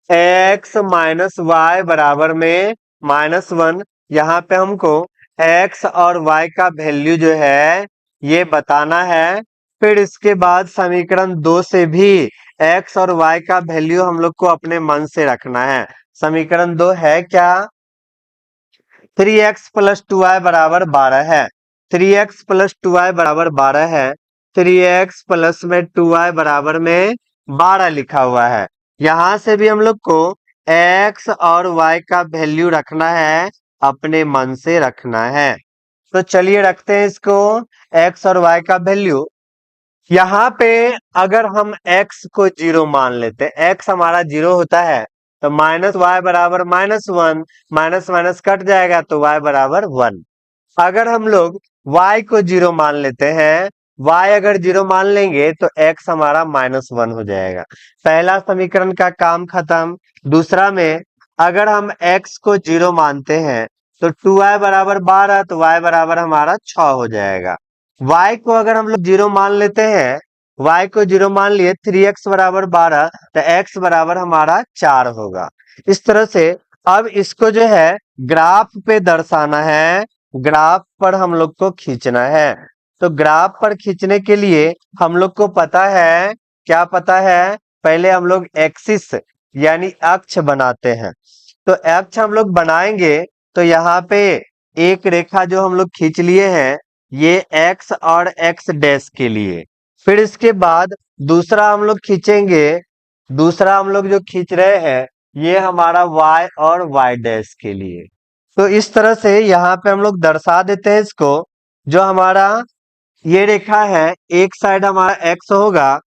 x माइनस वाई बराबर में -1। यहाँ पे हमको x और y का वैल्यू जो है ये बताना है। फिर इसके बाद समीकरण 2 से भी x और y का वैल्यू हम लोग को अपने मन से रखना है। समीकरण 2 है क्या? 3x प्लस 2y बराबर 12 है। 3x प्लस 2y बराबर 12 है। 3x प्लस में 2y बराबर में 12 लिखा हुआ है। यहां से भी हम लोग को x और y का वैल्यू रखना है, अपने मन से रखना है। तो चलिए रखते हैं इसको, x और y का वैल्यू। यहाँ पे अगर हम x को 0 मान लेते हैं, x हमारा 0 होता है, तो माइनस वाई बराबर -1, माइनस माइनस कट जाएगा तो y बराबर 1। अगर हम लोग y को 0 मान लेते हैं, y अगर 0 मान लेंगे तो x हमारा -1 हो जाएगा। पहला समीकरण का काम खत्म। दूसरा में अगर हम x को 0 मानते हैं तो 2y बराबर 12, तो y बराबर हमारा 6 हो जाएगा। y को अगर हम लोग 0 मान लेते हैं, y को 0 मान लिए, 3x बराबर 12, तो x बराबर हमारा 4 होगा। इस तरह से अब इसको जो है ग्राफ पे दर्शाना है, ग्राफ पर हम लोग को खींचना है। तो ग्राफ पर खींचने के लिए हम लोग को पता है, क्या पता है? पहले हम लोग एक्सिस यानी अक्ष बनाते हैं। तो अक्ष हम लोग बनाएंगे तो यहाँ पे एक रेखा जो हम लोग खींच लिए हैं, ये x और x डैश के लिए। फिर इसके बाद दूसरा हम लोग खींचेंगे, दूसरा हम लोग जो खींच रहे हैं ये हमारा y और y डैश के लिए। तो इस तरह से यहाँ पे हम लोग दर्शा देते हैं इसको। जो हमारा ये रेखा है, एक साइड हमारा x होगा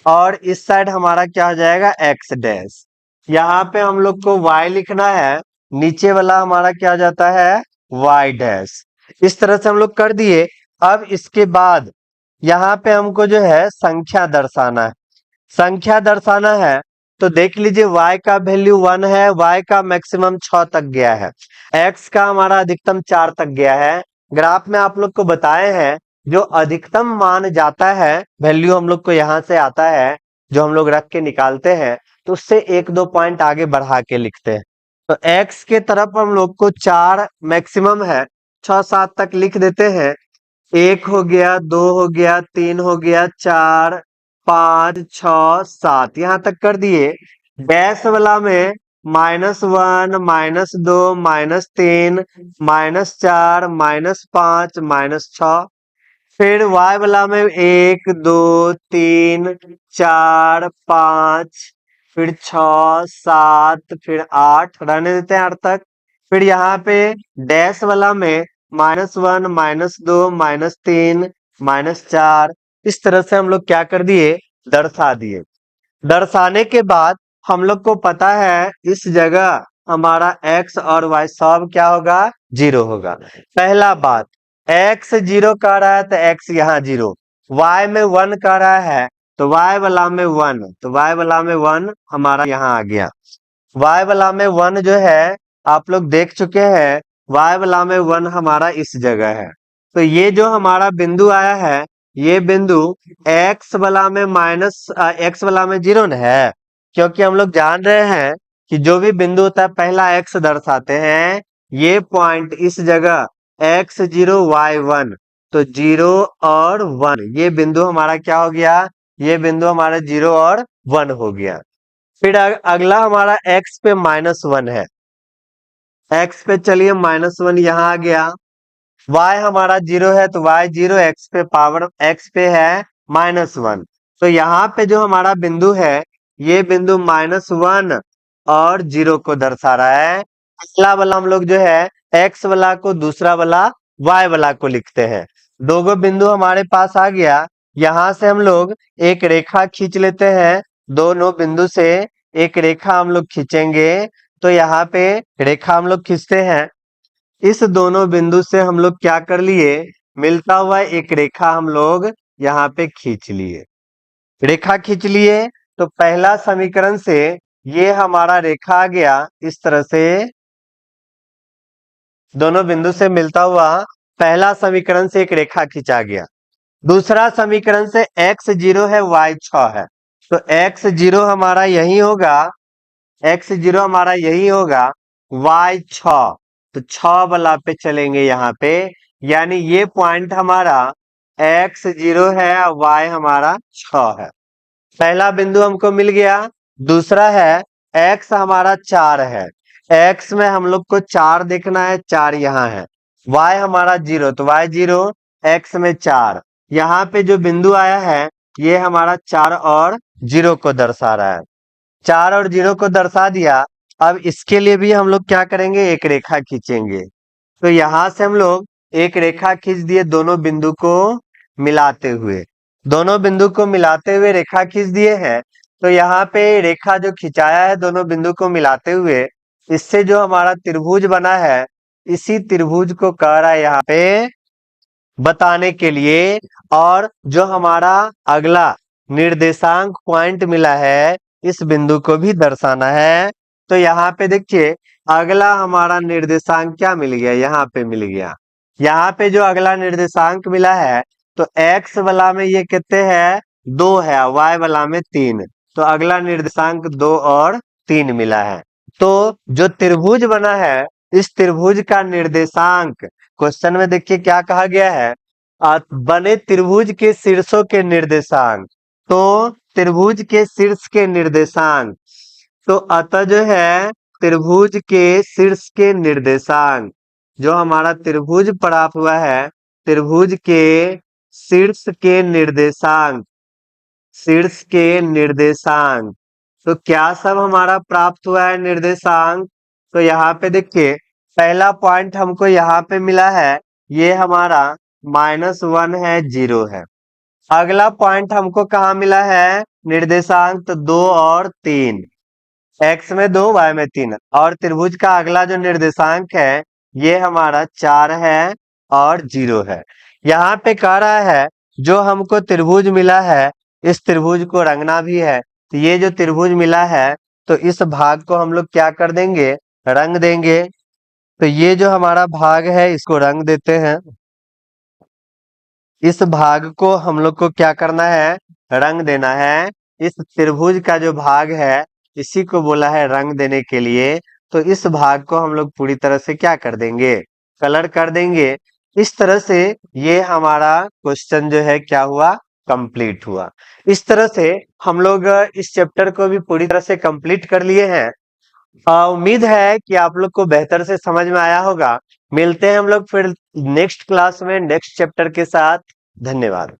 और इस साइड हमारा क्या हो जाएगा? x dash. यहाँ पे हम लोग को y लिखना है, नीचे वाला हमारा क्या हो जाता है? y dash. इस तरह से हम लोग कर दिए। अब इसके बाद यहाँ पे हमको जो है संख्या दर्शाना है। संख्या दर्शाना है तो देख लीजिए, y का वैल्यू 1 है, y का मैक्सिमम 6 तक गया है, x का हमारा अधिकतम 4 तक गया है। ग्राफ में आप लोग को बताए हैं, जो अधिकतम मान जाता है वैल्यू हम लोग को यहाँ से आता है, जो हम लोग रख के निकालते हैं, तो उससे 1-2 पॉइंट आगे बढ़ा के लिखते हैं। तो x के तरफ हम लोग को 4 मैक्सिमम है, 6-7 तक लिख देते हैं। 1 हो गया, 2 हो गया, 3 हो गया, 4, 5, 6, 7 यहां तक कर दिए। डैश वाला में -1, -2, -3, -4, -5, -6। फिर y वाला में 1, 2, 3, 4, 5, फिर 6, 7, फिर 8 रहने देते हैं 8 तक। फिर यहाँ पे डैश वाला में -1, -2, -3, -4 इस तरह से हम लोग क्या कर दिए, दर्शा दिए। दर्शाने के बाद हम लोग को पता है इस जगह हमारा x और y सब क्या होगा, 0 होगा। पहला बात, x 0 कह रहा है तो x यहाँ 0, y में 1 कह रहा है तो y वाला में 1, तो y वाला में 1 हमारा यहाँ आ गया। y वाला में 1 जो है आप लोग देख चुके हैं, y वाला में 1 हमारा इस जगह है। तो ये जो हमारा बिंदु आया है, ये बिंदु x वाला में x वाला में 0 न है, क्योंकि हम लोग जान रहे हैं कि जो भी बिंदु होता है पहला x दर्शाते हैं। ये पॉइंट इस जगह x0 y1, तो 0 और 1 ये बिंदु हमारा क्या हो गया, ये बिंदु हमारा 0 और 1 हो गया। फिर अगला हमारा x पे -1 है, x पे चलिए -1 यहाँ आ गया। y हमारा 0 है तो y 0, x पे पावर x पे है -1, तो यहाँ पे जो हमारा बिंदु है ये बिंदु -1 और 0 को दर्शा रहा है। अगला वाला हम लोग जो है x वाला को दूसरा वाला y वाला को लिखते हैं। दोनों बिंदु हमारे पास आ गया। यहाँ से हम लोग एक रेखा खींच लेते हैं, दोनों बिंदु से एक रेखा हम लोग खींचेंगे। तो यहाँ पे रेखा हम लोग खींचते हैं, इस दोनों बिंदु से हम लोग क्या कर लिए, मिलता हुआ एक रेखा हम लोग यहाँ पे खींच लिए। रेखा खींच लिए तो पहला समीकरण से ये हमारा रेखा आ गया इस तरह से, दोनों बिंदु से मिलता हुआ पहला समीकरण से एक रेखा खींचा गया। दूसरा समीकरण से x0 है, y6 है, तो x0 हमारा यही होगा, x0 हमारा यही होगा, y6 तो 6 वाला पे चलेंगे यहाँ पे, यानी ये पॉइंट हमारा x0 है, y हमारा 6 है। पहला बिंदु हमको मिल गया। दूसरा है x हमारा 4 है, x में हम लोग को 4 देखना है, 4 यहाँ है। y हमारा 0 तो y 0, x में 4, यहाँ पे जो बिंदु आया है ये हमारा 4 और 0 को दर्शा रहा है। 4 और 0 को दर्शा दिया। अब इसके लिए भी हम लोग क्या करेंगे, एक रेखा खींचेंगे। तो यहां से हम लोग एक रेखा खींच दिए, दोनों बिंदु को मिलाते हुए, दोनों बिंदु को मिलाते हुए रेखा खींच दिए हैं। तो यहाँ पे रेखा जो खिंचाया है दोनों बिंदु को मिलाते हुए, इससे जो हमारा त्रिभुज बना है, इसी त्रिभुज को कह रहा है यहाँ पे बताने के लिए। और जो हमारा अगला निर्देशांक पॉइंट मिला है, इस बिंदु को भी दर्शाना है। तो यहाँ पे देखिए अगला हमारा निर्देशांक क्या मिल गया, यहाँ पे मिल गया। यहाँ पे जो अगला निर्देशांक मिला है, तो x वाला में ये कितने है, 2 है, y वाला में 3, तो अगला निर्देशांक 2 और 3 मिला है। तो जो त्रिभुज बना है, इस त्रिभुज का निर्देशांक क्वेश्चन में देखिए क्या कहा गया है, बने त्रिभुज के शीर्षों के निर्देशांक। तो त्रिभुज के शीर्ष के निर्देशांक, तो अतः जो है त्रिभुज के शीर्ष के निर्देशांक, जो हमारा त्रिभुज प्राप्त हुआ है, त्रिभुज के शीर्ष के निर्देशांक, शीर्ष के निर्देशांक, तो क्या सब हमारा प्राप्त हुआ है निर्देशांक। तो यहाँ पे देखिए पहला पॉइंट हमको यहाँ पे मिला है, ये हमारा -1 है, 0 है। अगला पॉइंट हमको कहाँ मिला है निर्देशांक, तो 2 और 3, x में 2 y में 3। और त्रिभुज का अगला जो निर्देशांक है ये हमारा 4 है और 0 है। यहाँ पे कह रहा है जो हमको त्रिभुज मिला है, इस त्रिभुज को रंगना भी है। तो ये जो त्रिभुज मिला है, तो इस भाग को हम लोग क्या कर देंगे, रंग देंगे। तो ये जो हमारा भाग है इसको रंग देते हैं। इस भाग को हम लोग को क्या करना है, रंग देना है। इस त्रिभुज का जो भाग है इसी को बोला है रंग देने के लिए। तो इस भाग को हम लोग पूरी तरह से क्या कर देंगे, कलर कर देंगे। इस तरह से ये हमारा क्वेश्चन जो है क्या हुआ, कंप्लीट हुआ। इस तरह से हम लोग इस चैप्टर को भी पूरी तरह से कंप्लीट कर लिए हैं। उम्मीद है कि आप लोग को बेहतर से समझ में आया होगा। मिलते हैं हम लोग फिर नेक्स्ट क्लास में नेक्स्ट चैप्टर के साथ। धन्यवाद।